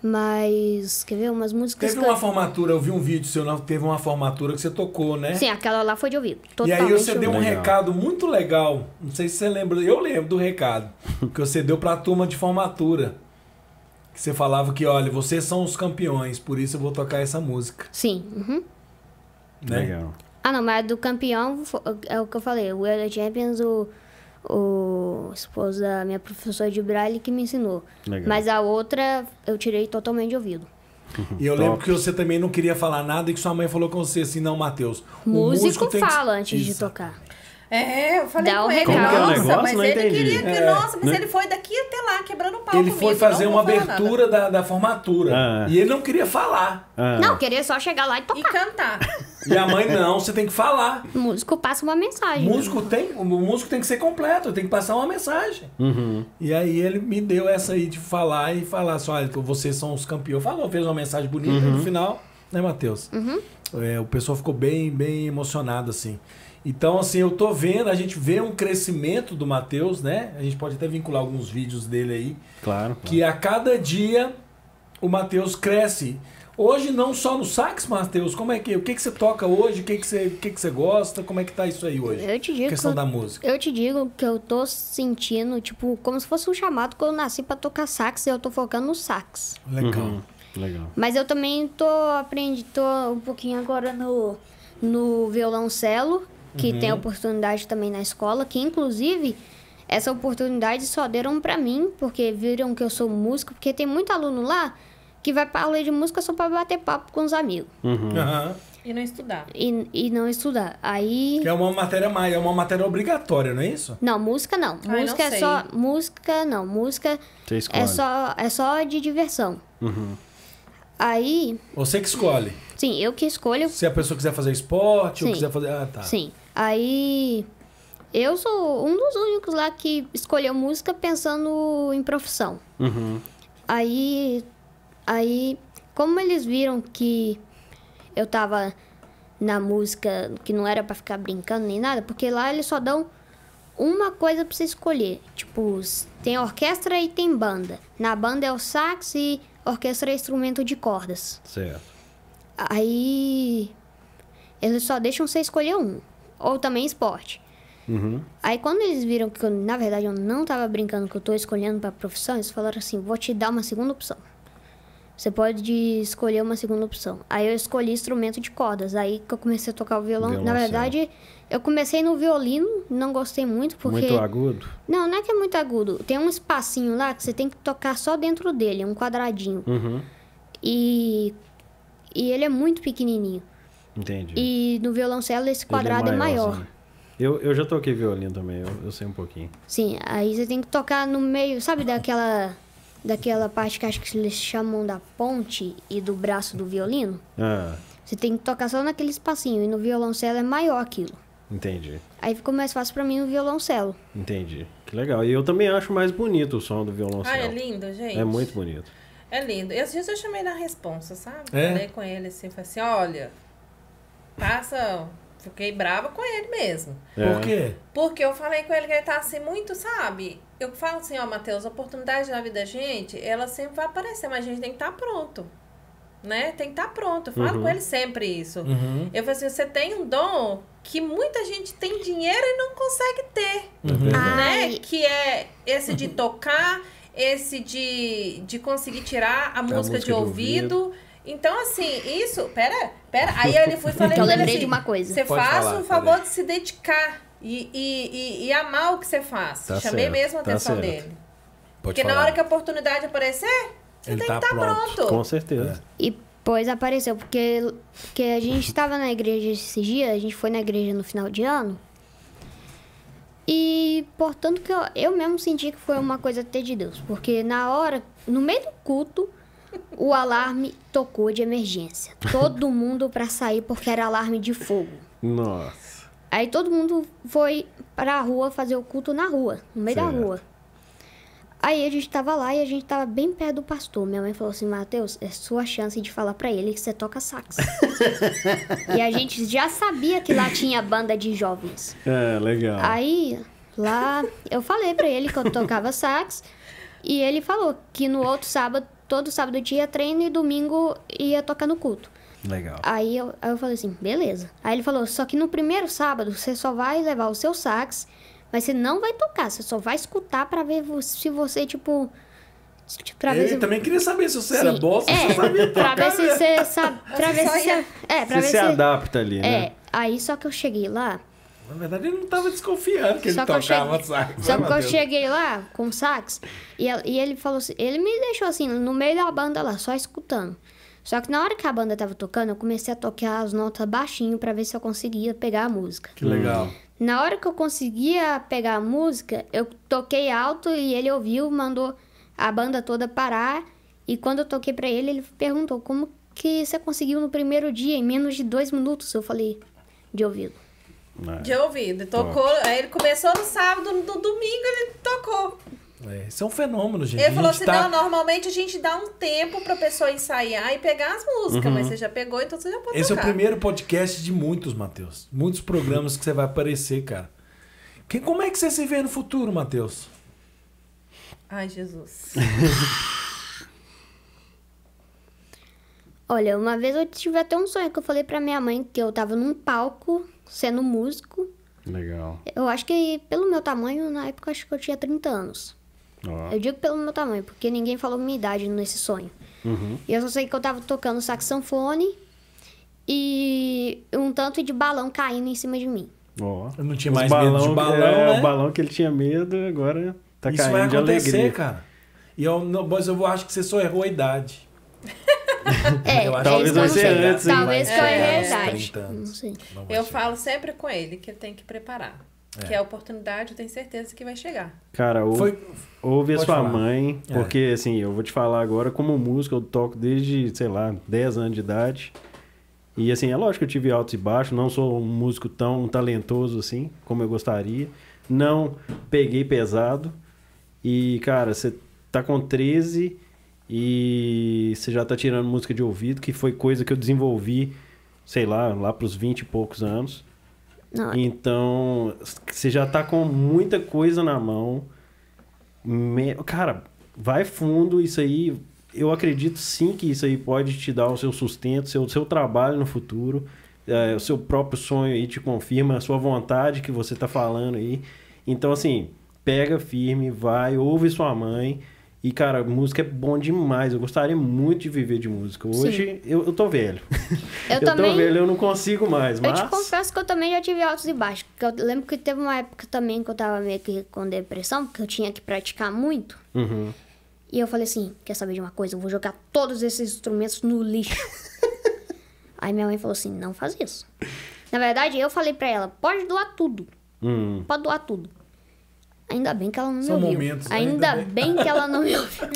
Mas, quer ver, umas músicas... Teve uma formatura, eu vi um vídeo seu, não, teve uma formatura que você tocou, né? Sim, aquela lá foi de ouvido. E Totalmente aí você deu um Legal. recado muito legal. Não sei se você lembra, eu lembro do recado. Que você deu pra turma de formatura. Que você falava que, olha, vocês são os campeões, por isso eu vou tocar essa música. Sim, uhum. Né? Legal. Ah, não, mas do campeão é o que eu falei. O We Are The Champions, o esposo da minha professora de braille que me ensinou. Legal. Mas a outra eu tirei totalmente de ouvido. E eu Top. lembro que você também não queria falar nada e que sua mãe falou com você assim, não, Matheus. o Músico tem que- fala antes de Isso. tocar. Eu falei Dá com o ele, recado. Como que é o nossa, negócio? mas Não ele entendi. queria que, É, nossa, mas né? ele foi daqui até lá, quebrando o pau Ele comigo. foi fazer não uma vou falar nada. abertura da formatura. Ah. E ele não queria falar. Ah, Não, queria só chegar lá e E tocar. cantar. E a mãe, não, você tem que falar. O músico passa uma mensagem. O músico tem que ser completo, tem que passar uma mensagem. Uhum. E aí ele me deu essa aí de falar e falar assim, olha, vocês são os campeões. Falou, fez uma mensagem bonita e no final, né, Matheus? O pessoal ficou bem, bem emocionado, assim. Então, assim, eu tô vendo, a gente vê um crescimento do Matheus, né? A gente pode até vincular alguns vídeos dele aí. Claro. Que a cada dia o Matheus cresce. Hoje não só no sax, Matheus, como é que, o que você toca hoje, o que você gosta, como é que tá isso aí hoje? Eu te digo A questão que da música. Eu te digo que eu tô sentindo, tipo, como se fosse um chamado que eu nasci pra tocar sax e eu tô focando no sax. Legal. Uhum. Legal. Mas eu também tô um pouquinho agora no violoncelo, que tem oportunidade também na escola, que inclusive essa oportunidade só deram pra mim, porque viram que eu sou músico, porque tem muito aluno lá que vai pra aula de música só pra bater papo com os amigos Uhum. Aham. E não estudar. e não estudar. Aí... Que é uma matéria obrigatória, não é isso? Não, música não. Ai, Música não é sei. só... Música não. Música Você escolhe. é só de diversão. Uhum. Aí, Você que escolhe. sim, eu que escolho. Se a pessoa quiser fazer esporte ou Sim. quiser fazer... Ah, tá. Sim. Aí, eu sou um dos únicos lá que escolheu música pensando em profissão. Uhum. Aí, como eles viram que eu tava na música, que não era pra ficar brincando nem nada, porque lá eles só dão uma coisa pra você escolher. Tipo, tem orquestra e tem banda. Na banda é o sax e orquestra é instrumento de cordas. Certo. Aí eles só deixam você escolher um. Ou também esporte. Uhum. Aí quando eles viram que, na verdade, eu não tava brincando, que eu tô escolhendo pra profissão, eles falaram assim, vou te dar uma segunda opção. Você pode escolher uma segunda opção. Aí eu escolhi instrumento de cordas. Aí que eu comecei a tocar o violão. Na Violoncelo. verdade, eu comecei no violino, não gostei muito, porque... Muito agudo? Não, não é que é muito agudo. Tem um espacinho lá que você tem que tocar só dentro dele, um quadradinho. Uhum. E ele é muito pequenininho. Entendi. E no violoncelo esse quadrado é maior. assim. Eu já toquei violino também, eu sei um pouquinho. Sim, aí você tem que tocar no meio, sabe daquela parte que acho que eles chamam da ponte e do braço do violino? Ah, Você tem que tocar só naquele espacinho, e no violoncelo é maior aquilo. entendi. Aí ficou mais fácil pra mim no violoncelo. Entendi. Que legal. E eu também acho mais bonito o som do violoncelo. Ah, é lindo, gente. É muito bonito. É lindo. E às vezes eu chamei na responsa, sabe? É? Falei com ele assim, falei assim, olha, passa... Fiquei brava com ele mesmo. Por quê? Porque eu falei com ele que ele tá assim muito, sabe? Eu falo assim, ó, Matheus, a oportunidade na vida da gente, ela sempre vai aparecer, mas a gente tem que estar pronto. Né? Tem que estar pronto. Eu falo com ele sempre isso. Uhum. Eu falo assim, você tem um dom que muita gente tem dinheiro e não consegue ter. Uhum. Né? Ai. Que é esse de tocar, esse de conseguir tirar a música de ouvido. Então, assim, isso... Pera. Aí ele foi e falei Então, eu com ele lembrei assim, de uma coisa. você Pode faça falar, o favor peraí. de se dedicar e amar o que você faz. Tá Chamei certo, mesmo a tá atenção certo. dele. Pode Porque falar. na hora que a oportunidade aparecer, você Ele tem tá que estar pronto. Com certeza. E depois apareceu, porque a gente estava na igreja esses dias, a gente foi na igreja no final de ano. E, portanto, que eu mesmo senti que foi uma coisa até de Deus. Porque na hora, no meio do culto, o alarme tocou de emergência. Todo mundo pra sair porque era alarme de fogo. Nossa. Aí todo mundo foi pra rua fazer o culto na rua, no meio da Certo. rua. Aí a gente tava lá e a gente tava bem perto do pastor. Minha mãe falou assim, Matheus, é sua chance de falar pra ele que você toca sax. E a gente já sabia que lá tinha banda de jovens. É, legal. Aí, lá, eu falei pra ele que eu tocava sax. E ele falou que no outro sábado, todo sábado tinha treino e domingo ia tocar no culto. Legal. Aí eu falei assim, beleza. Aí ele falou, só que no primeiro sábado você só vai levar o seu sax, mas você não vai tocar, você só vai escutar pra ver se você, tipo... Pra ver Ele se... também queria saber se você era Sim. bom, se você sabia pra tocar ver se mesmo. você sabe... Pra ver se você... É, pra Você ver se se... adapta ali, né? É, aí só que eu cheguei lá... Na verdade, ele não tava desconfiando que ele Só que eu tocava cheguei- sax. Só né, que eu Matheus? cheguei lá com o sax e ele falou assim, ele me deixou assim, no meio da banda lá, só escutando. Só que na hora que a banda tava tocando, eu comecei a tocar as notas baixinho pra ver se eu conseguia pegar a música. Que legal. Na hora que eu conseguia pegar a música, eu toquei alto e ele ouviu, mandou a banda toda parar. E quando eu toquei pra ele, ele perguntou, como que você conseguiu no primeiro dia, em menos de 2 minutos? Eu falei, de ouvido. É. De ouvido. Tocou. Aí ele começou no sábado, no domingo ele tocou. É, isso é um fenômeno, gente. Ele A falou gente assim, tá- não, normalmente a gente dá um tempo pra pessoa ensaiar e pegar as músicas, mas você já pegou, então você já pode Esse é o tocar. primeiro podcast de muitos, Matheus. Muitos programas que você vai aparecer, cara. Como é que você se vê no futuro, Matheus? Ai, Jesus. Olha, uma vez eu tive até um sonho que eu falei pra minha mãe que eu tava num palco sendo músico. Legal. Eu acho que pelo meu tamanho, na época, eu acho que eu tinha 30 anos. Ó. Eu digo pelo meu tamanho, porque ninguém falou minha idade nesse sonho. Uhum. E eu só sei que eu tava tocando saxofone e um tanto de balão caindo em cima de mim. Ó. Eu não tinha Os mais medo de balão, né? O balão que ele tinha medo, agora tá Isso vai caindo de acontecer, alegria. cara. E mas eu acho que você só errou a idade. É, Eu acho Talvez que vai isso eu ser não sei. antes, hein? Talvez Vai que eu chegar errei a aos idade. 30 anos. Não sei. Não vai Eu chegar. falo sempre com ele que ele tem que preparar. Que a oportunidade eu tenho certeza que vai chegar. Cara, Foi- ouve a Pode sua falar. mãe, É. porque assim, eu vou te falar agora, como músico, eu toco desde, sei lá, 10 anos de idade. E assim, é lógico que eu tive altos e baixos, não sou um músico tão talentoso assim, como eu gostaria. Não peguei pesado. E, cara, você tá com 13 e você já tá tirando música de ouvido, que foi coisa que eu desenvolvi sei lá pros 20 e poucos anos. Não, Então, você já tá com muita coisa na mão. Cara, vai fundo, isso aí. Eu acredito sim que isso aí pode te dar o seu sustento, seu trabalho no futuro. O seu próprio sonho aí te confirma a sua vontade que você tá falando aí. Então, assim, pega firme, vai, ouve sua mãe. E, cara, música é bom demais. Eu gostaria muito de viver de música. Hoje, eu tô velho. Eu tô também- velho, eu não consigo mais, Eu mas... te confesso que eu também já tive altos e baixos. Porque eu lembro que teve uma época também que eu tava meio que com depressão, porque eu tinha que praticar muito. Uhum. E eu falei assim, quer saber de uma coisa? Eu vou jogar todos esses instrumentos no lixo. Aí minha mãe falou assim, não faz isso. Na verdade, eu falei pra ela, pode doar tudo. Pode doar tudo. Ainda bem que ela não São me ouviu. momentos, né? Ainda Ainda bem que ela não me ouviu.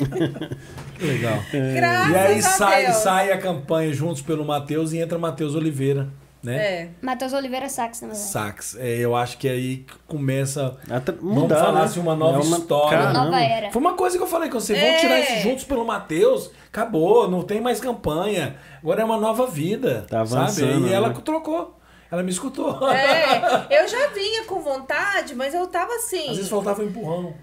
Que legal. Graças E aí a Deus. sai a campanha Juntos pelo Matheus e entra Matheus Oliveira, né? É. Matheus Oliveira Sax, na verdade. Sax. Eu acho que aí começa... Vamos Mudar, falar né? assim, uma nova história. Uma Caramba. nova era. Foi uma coisa que eu falei com você, vamos tirar isso Juntos pelo Matheus, acabou, não tem mais campanha, agora é uma nova vida, Tá sabe? avançando, E ela né? trocou, ela me escutou. Eu já vinha com vontade, mas eu tava assim. Às vezes faltava um empurrão.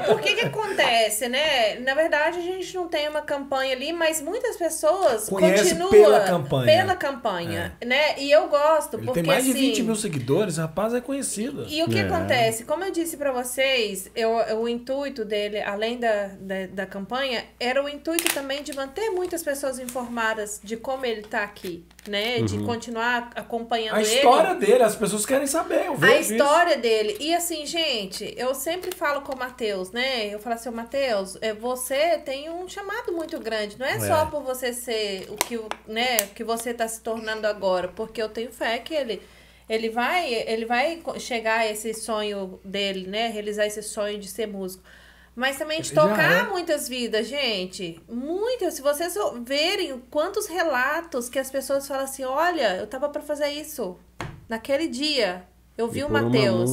Por que acontece, né? Na verdade, a gente não tem uma campanha ali, mas muitas pessoas Conhece continuam pela campanha. né? E eu gosto, Ele porque tem mais de assim, 20 mil seguidores, o rapaz é conhecido. E o que acontece? Como eu disse pra vocês, o intuito dele, além da campanha, era o intuito também de manter muitas pessoas informadas de como ele tá aqui, né? De continuar acompanhando A ele. história dele, as pessoas querem saber, eu vejo A história dele. E assim, gente, eu sempre falo com o Matheus, né? Eu falo assim, Matheus, você tem um chamado muito grande. Não é só por você ser o que, né, que você tá se tornando agora. Porque eu tenho fé que ele vai chegar a esse sonho dele, né? Realizar esse sonho de ser músico. Mas também de Já tocar é. muitas vidas, gente. Muitas. Se vocês verem quantos relatos que as pessoas falam assim, olha, eu tava pra fazer isso naquele dia. Eu vi o Matheus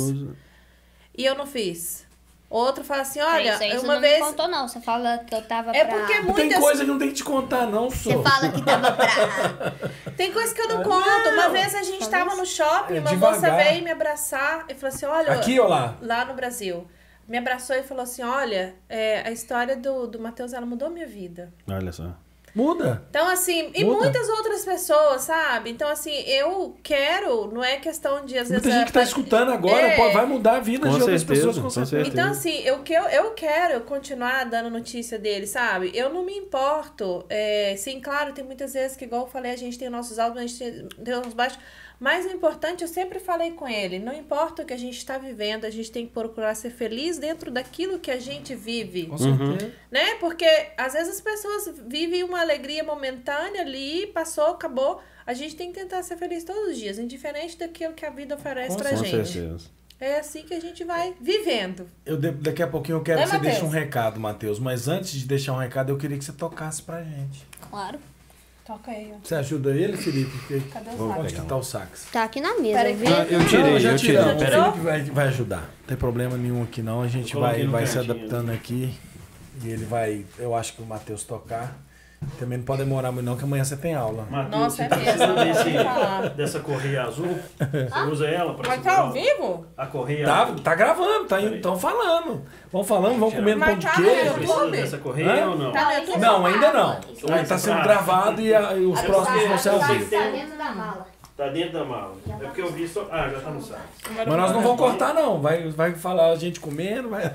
e eu não fiz. Outro fala assim, olha, Isso uma não vez... me contou, não. Você fala que eu tava É pra... porque Tem muitas... coisa que não tem que te contar, não, Você sou. fala que tava pra... Tem coisa que eu não conto. Uma vez a gente tava no shopping, uma devagar. moça veio me abraçar e falou assim, olha... Aqui ou lá? Lá no Brasil. Me abraçou e falou assim, olha, a história do Matheus, ela mudou minha vida. Olha só. Muda. Então, assim, e Muda. muitas outras pessoas, sabe? Então, assim, eu quero, não é questão de, às vezes... Muita gente que tá escutando agora vai mudar a vida Com de outras certeza, pessoas, com com certeza. certeza. Então, assim, eu quero continuar dando notícia dele, sabe? Eu não me importo. Sim, claro, tem muitas vezes que, igual eu falei, a gente tem nossos altos, a gente tem os baixos. Mas o importante, eu sempre falei com ele, não importa o que a gente está vivendo, a gente tem que procurar ser feliz dentro daquilo que a gente vive. Com certeza. Né? Porque às vezes as pessoas vivem uma alegria momentânea ali, passou, acabou. A gente tem que tentar ser feliz todos os dias, indiferente daquilo que a vida oferece pra Com gente. certeza. É assim que a gente vai vivendo. Daqui a pouquinho eu quero Né, que você Matheus? deixe um recado, Matheus. Mas antes de deixar um recado, eu queria que você tocasse pra gente. Claro. Toca aí, ó. Você ajuda ele, Felipe? Porque Cadê o Vou saco? onde que tá o sax? Tá aqui na mesa. Peraí, Eu vi. Eu tirei, Não, já eu tirei. tiramos. O Peraí. Felipe vai ajudar. Não tem problema nenhum aqui não. A gente Coloquei no vai se cantinho. adaptando aqui. E ele vai, eu acho que o Matheus tocar. Também não pode demorar muito não, que amanhã você tem aula. Nossa, é mesmo. Falar. dessa correia azul, você usa ela pra Mas tá ao vivo? a correia Tá gravando, estão falando. Vamos falando, vamos comendo pão Mas de tá no queijo. YouTube? dessa correia Hã? ou não? Tá no YouTube? Não, ainda não. Isso Aí tá sendo gravado e os próximos vão ser ao tá vivo. dentro da mala. Tá dentro da mala. É porque eu vi só... Ah, já tá no saco. Mas nós não vamos cortar não, vai falar a gente comendo, vai...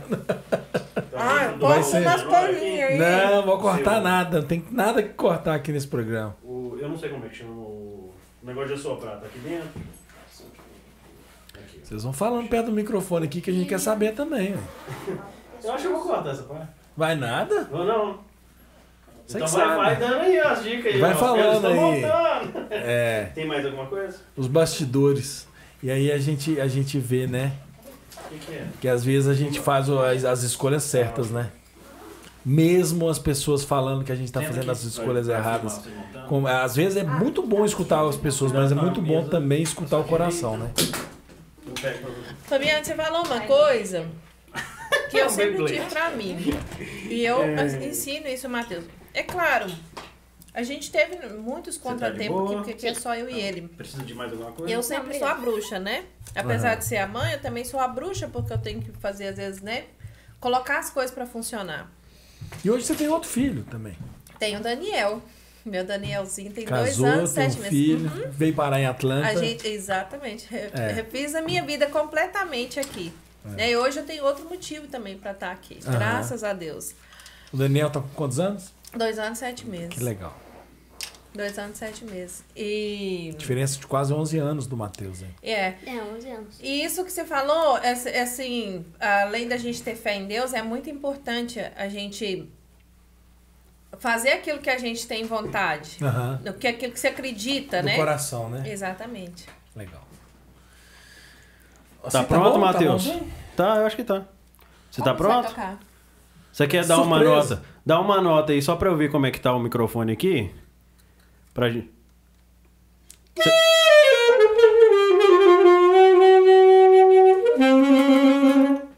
Ah, Vai põe ser. umas colinhas aí. Não, vou cortar nada, não tem nada que cortar aqui nesse programa. Eu não sei como é que chama o negócio de assoprar. Tá aqui dentro? Aqui. Vocês vão falando perto do microfone aqui que a gente quer saber também. Ó. Eu acho que eu vou cortar essa parte. Vai nada? Ou não? Você Então que vai sabe. dando aí as dicas aí. Vai ó. Os falando caras aí. estão montando. É, Tem mais alguma coisa? os bastidores. E aí a gente vê, né? O que é? Que às vezes a gente faz as escolhas certas, né? Mesmo as pessoas falando que a gente tá Senta fazendo aqui, as escolhas vai erradas. filmar você montando. Às vezes é muito bom escutar as pessoas, mas é muito bom também escutar o coração, né? Eu pego pra você. Fabiana, você falou uma coisa que eu sempre tive pra mim. E eu ensino isso, Matheus. É claro, A gente teve muitos contratempos boa? porque é só eu e ele. Precisa de mais alguma coisa? Eu sempre sou a bruxa, né? Apesar de ser a mãe, eu também sou a bruxa, porque eu tenho que fazer, às vezes, né? Colocar as coisas pra funcionar. E hoje você tem outro filho também. Tenho o Daniel. Meu Danielzinho tem Casou, 2 anos, tem 7 um meses. filho, veio parar em Atlanta. A gente, exatamente. Refiz a minha vida completamente aqui. E hoje eu tenho outro motivo também pra estar aqui. Graças a Deus. O Daniel tá com quantos anos? 2 anos, 7 meses. Que legal. 2 anos, 7 meses. E... Diferença de quase 11 anos do Matheus, hein? É, 11 anos. E isso que você falou, é assim, além da gente ter fé em Deus, é muito importante a gente fazer aquilo que a gente tem vontade. Que aquilo que você acredita, Do né? coração, né? Exatamente. Legal. Tá Assim, pronto, bom? Matheus? Tá bom, Tá, eu acho que tá. Você tá Como vai pronto? tocar? Você quer dar uma Surpresa. nota? Dá uma nota aí só pra eu ver como é que tá o microfone aqui. Pra gente.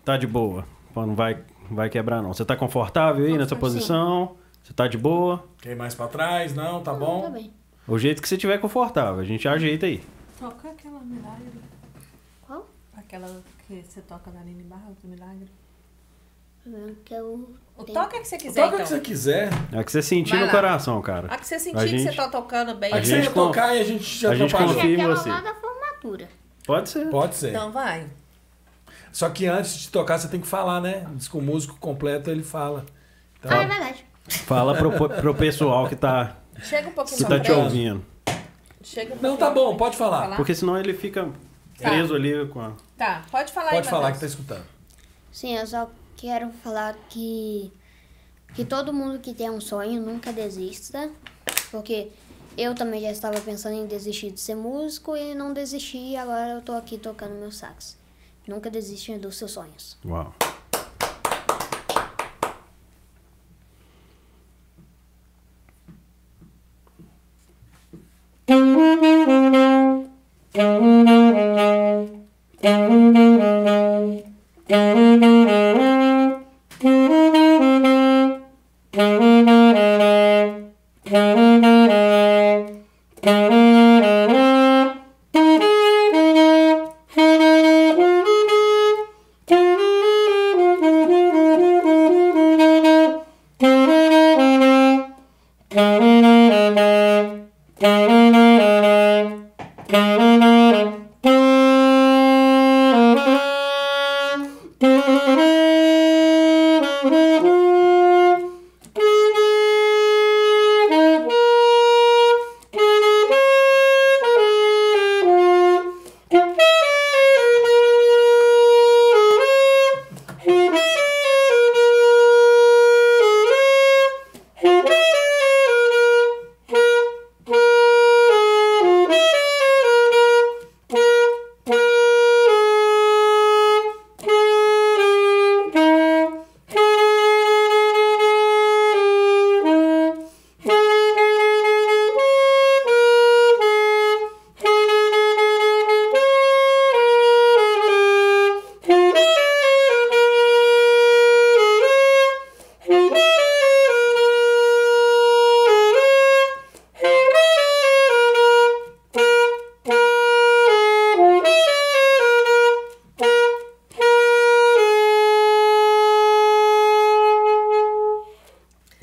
Tá de boa. Pô, não vai quebrar, não. Você tá confortável aí nessa posição? Você tá de boa? Quer ir mais pra trás? Não, tá Tá bom? bem. O jeito que você tiver confortável, a gente ajeita aí. Toca aquela milagre. Qual? Aquela que você toca na Aline Barros, do milagre. Que eu O tenho. toca que você quiser, Toca o então. que você quiser. É o que você sentir Vai no lá. coração, cara. A que você A sentir que gente- você tá tocando bem. A A que você gente ia con- tocar e a gente já a gente atrapalhou. confia em Aquela você. lá da formatura. Pode ser. Pode ser. Então vai. Só que antes de tocar você tem que falar, né? Diz que o músico completo ele fala. Então, Ah, é verdade. Fala pro pessoal que tá, Chega um pouquinho que pra tá te frente. ouvindo. Chega um Não, pouquinho tá pra bom, frente. pode falar. Falar? Porque senão ele fica preso ali com a... Tá, pode falar Pode aí, falar que tá Matheus. escutando. Sim, eu só quero falar que todo mundo que tem um sonho nunca desista, porque eu também já estava pensando em desistir de ser músico e não desisti, e agora eu tô aqui tocando meu sax. Nunca desista dos seus sonhos. Uau.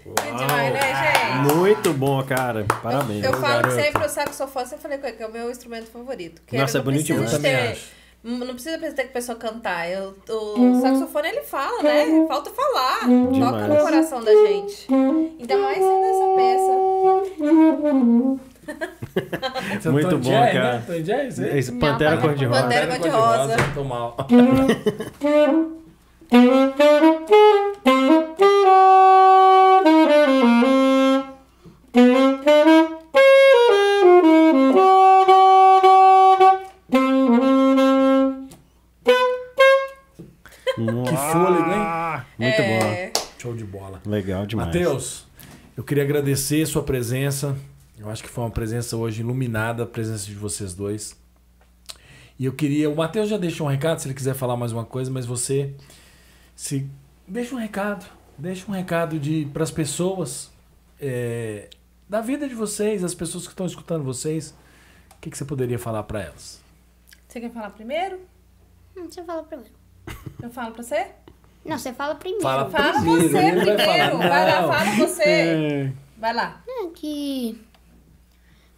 Demais, né, gente? Muito bom, cara. Parabéns. Eu viu, falo garoto? sempre o saxofone, eu falei que é o meu instrumento favorito. Que Nossa, não é bonito precisa demais. Também ter- acho. Não precisa ter que a pessoa cantar. O saxofone ele fala, né? Falta falar. Toca no coração da gente. Ainda mais sendo essa peça. Você Muito Tom bom, Jerry, cara. Né? Tom Jerry, você? Esse Pantera Não, Cor-de-Rosa. Pantera cor-de-rosa. Tô mal. Que fôlego, hein? Muito É, Show de bola. bom. Legal demais. Matheus, eu queria agradecer a sua presença. Eu acho que foi uma presença hoje iluminada, a presença de vocês dois. E eu queria... O Matheus já deixou um recado, se ele quiser falar mais uma coisa, mas você... Deixa um recado. Deixa um recado para as pessoas da vida de vocês, as pessoas que estão escutando vocês. O que você poderia falar para elas? Você quer falar primeiro? Você fala primeiro. Eu falo pra você? Não, você fala primeiro. Fala Fala primeiro, você ele vai primeiro. falar. Vai lá, Não. fala você. Vai lá. Que...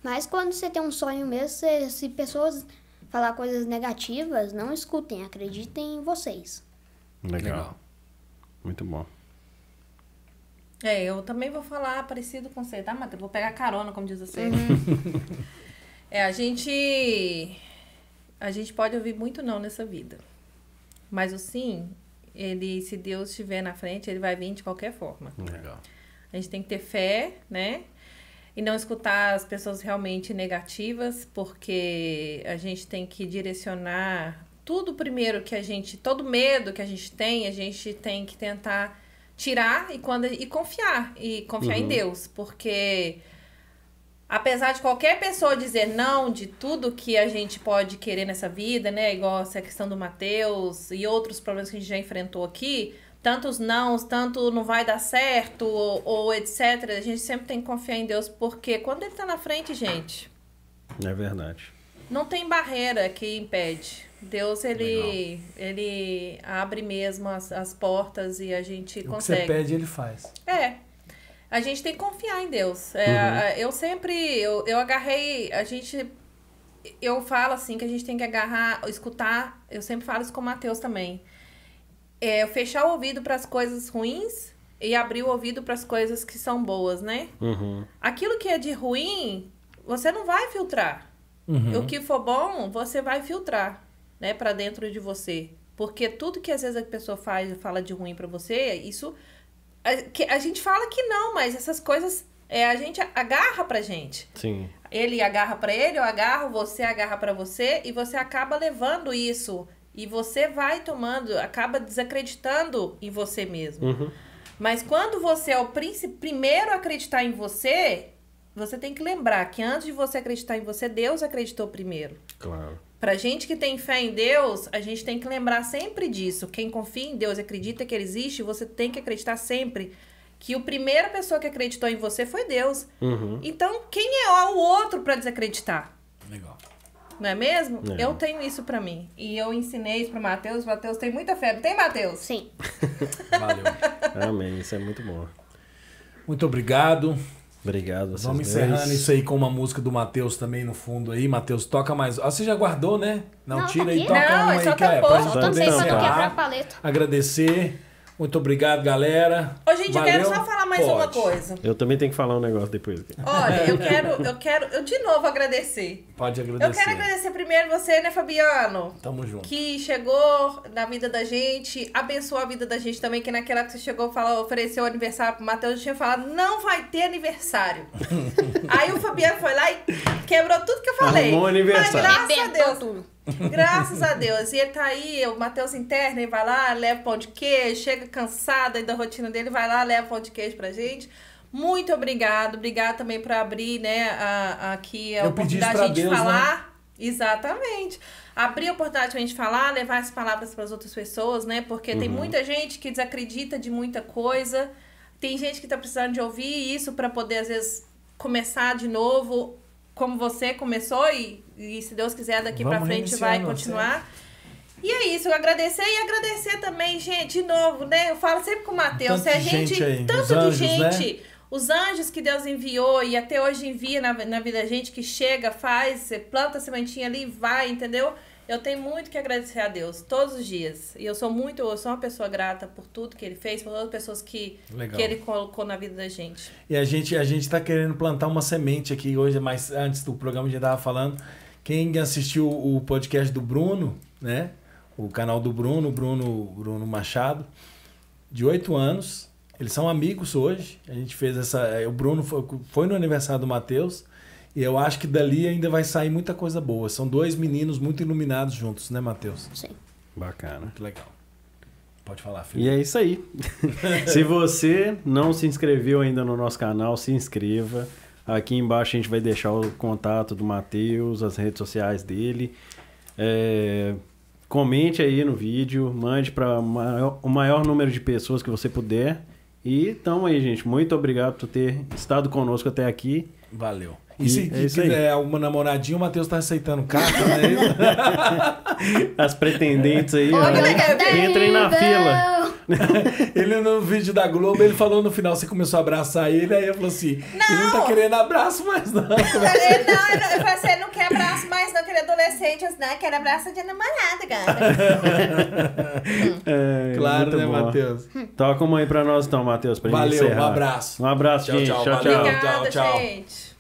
Mas quando você tem um sonho mesmo, se pessoas falar coisas negativas, não escutem, acreditem em vocês. Legal. Muito bom. Eu também vou falar parecido com você, tá, Matheus? Vou pegar carona, como diz você. A gente pode ouvir muito não nessa vida. Mas o sim, se Deus estiver na frente, ele vai vir de qualquer forma. Legal. A gente tem que ter fé, né? E não escutar as pessoas realmente negativas, porque a gente tem que direcionar tudo primeiro todo medo que a gente tem que tentar tirar e confiar em Deus, porque apesar de qualquer pessoa dizer não de tudo que a gente pode querer nessa vida, né, igual essa questão do Matheus e outros problemas que a gente já enfrentou aqui, tantos nãos, tanto não vai dar certo ou etc, a gente sempre tem que confiar em Deus, porque quando ele tá na frente, gente, É verdade. não tem barreira que impede. Deus, ele abre mesmo as portas e a gente O que consegue. você pede, ele faz. A gente tem que confiar em Deus. Eu agarrei, eu falo assim que a gente tem que escutar, eu sempre falo isso com o Matheus também. Fechar o ouvido para as coisas ruins e abrir o ouvido para as coisas que são boas, né? Aquilo que é de ruim, você não vai filtrar. O que for bom, você vai filtrar, né, para dentro de você. Porque tudo que às vezes a pessoa fala de ruim para você, isso a gente fala que não, mas essas coisas a gente agarra pra gente. Sim. Ele agarra pra ele, eu agarro, você agarra pra você, e você acaba levando isso. E você vai acaba desacreditando em você mesmo. Mas quando você é o primeiro a acreditar em você, você tem que lembrar que antes de você acreditar em você, Deus acreditou primeiro. Claro. Pra gente que tem fé em Deus, a gente tem que lembrar sempre disso. Quem confia em Deus e acredita que Ele existe, você tem que acreditar sempre que a primeira pessoa que acreditou em você foi Deus. Então, quem é o outro pra desacreditar? Legal. Não é mesmo? É. Eu tenho isso pra mim. E eu ensinei isso pro Matheus. O Matheus tem muita fé. Não tem, Matheus? Sim. Valeu. Amém. Isso é muito bom. Muito obrigado. Obrigado. Vocês Vamos dois. encerrando isso aí com uma música do Matheus também no fundo aí. Matheus, toca mais. Você já guardou, né? Não, tira tá aí, aqui. toca Não, uma é aí só que é tampou. pra Só gente tampei pra não encerrar. quebrar a paleta. Agradecer. Muito obrigado, galera. Ô, gente, eu quero Valeu? só falar mais uma Pode. coisa. Eu também tenho que falar um negócio depois. Olha, eu quero de novo agradecer. Pode Eu agradecer. quero agradecer primeiro você, né, Fabiano? Tamo junto. Que chegou na vida da gente, abençoou a vida da gente também, que naquela que você chegou, ofereceu aniversário pro Matheus, eu tinha falado, não vai ter aniversário. Aí o Fabiano foi lá e quebrou tudo que eu falei. Arrumou aniversário. Mas graças a Arrebentou Deus. tudo. Graças a Deus. E ele tá aí, o Matheus interna, ele vai lá, leva pão de queijo, chega cansado aí da rotina dele, vai lá, leva pão de queijo pra gente. Muito obrigado. Obrigado também por abrir, né, aqui a Eu pedi isso oportunidade pra de a gente Deus, falar. Exatamente. Abrir a oportunidade pra gente falar, levar as palavras para as outras pessoas, né? Porque tem muita gente que desacredita de muita coisa. Tem gente que tá precisando de ouvir isso para poder, às vezes, começar de novo, como você começou, e se Deus quiser, daqui Vamos pra frente reiniciar, vai não continuar. E é isso, eu agradecer e agradecer também, gente, de novo, né? Eu falo sempre com o Matheus, Tanto se a de gente, gente aí, tanto os anjos, de gente, né? os anjos que Deus enviou e até hoje envia na vida da gente, que chega, faz, planta a sementinha ali e vai, entendeu? Eu tenho muito que agradecer a Deus, todos os dias. E eu sou uma pessoa grata por tudo que Ele fez, por todas as pessoas que Ele colocou na vida da gente. E a gente tá querendo plantar uma semente aqui hoje, mas antes do programa a gente tava falando. Quem assistiu o podcast do Bruno, né? O canal do Bruno Machado, de 8 anos. Eles são amigos hoje. A gente fez o Bruno foi no aniversário do Matheus. E eu acho que dali ainda vai sair muita coisa boa. São dois meninos muito iluminados juntos, né, Matheus? Sim. Bacana. Muito legal. Pode falar, filho. E é isso aí. Se você não se inscreveu ainda no nosso canal, se inscreva. Aqui embaixo a gente vai deixar o contato do Matheus, as redes sociais dele. Comente aí no vídeo, mande para o maior número de pessoas que você puder. E tamo aí, gente. Muito obrigado por ter estado conosco até aqui. Valeu. E se é isso aí. quiser alguma namoradinha, o Matheus tá aceitando carta, né? As pretendentes aí, ó, Olha, entrem na fila. Ele no vídeo da Globo, ele falou no final, você começou a abraçar ele, aí ele falou assim, ele não tá querendo abraço mais não. Eu falei assim, não quer abraço mais não, quer adolescente, não, quer abraço de namorada, cara. Claro, muito né, bom. Matheus? Toca uma aí pra nós então, Matheus, pra gente Valeu, encerrar. um abraço. Um abraço, Tchau, gente. tchau, Tchau, valeu. tchau. Obrigada, tchau. gente.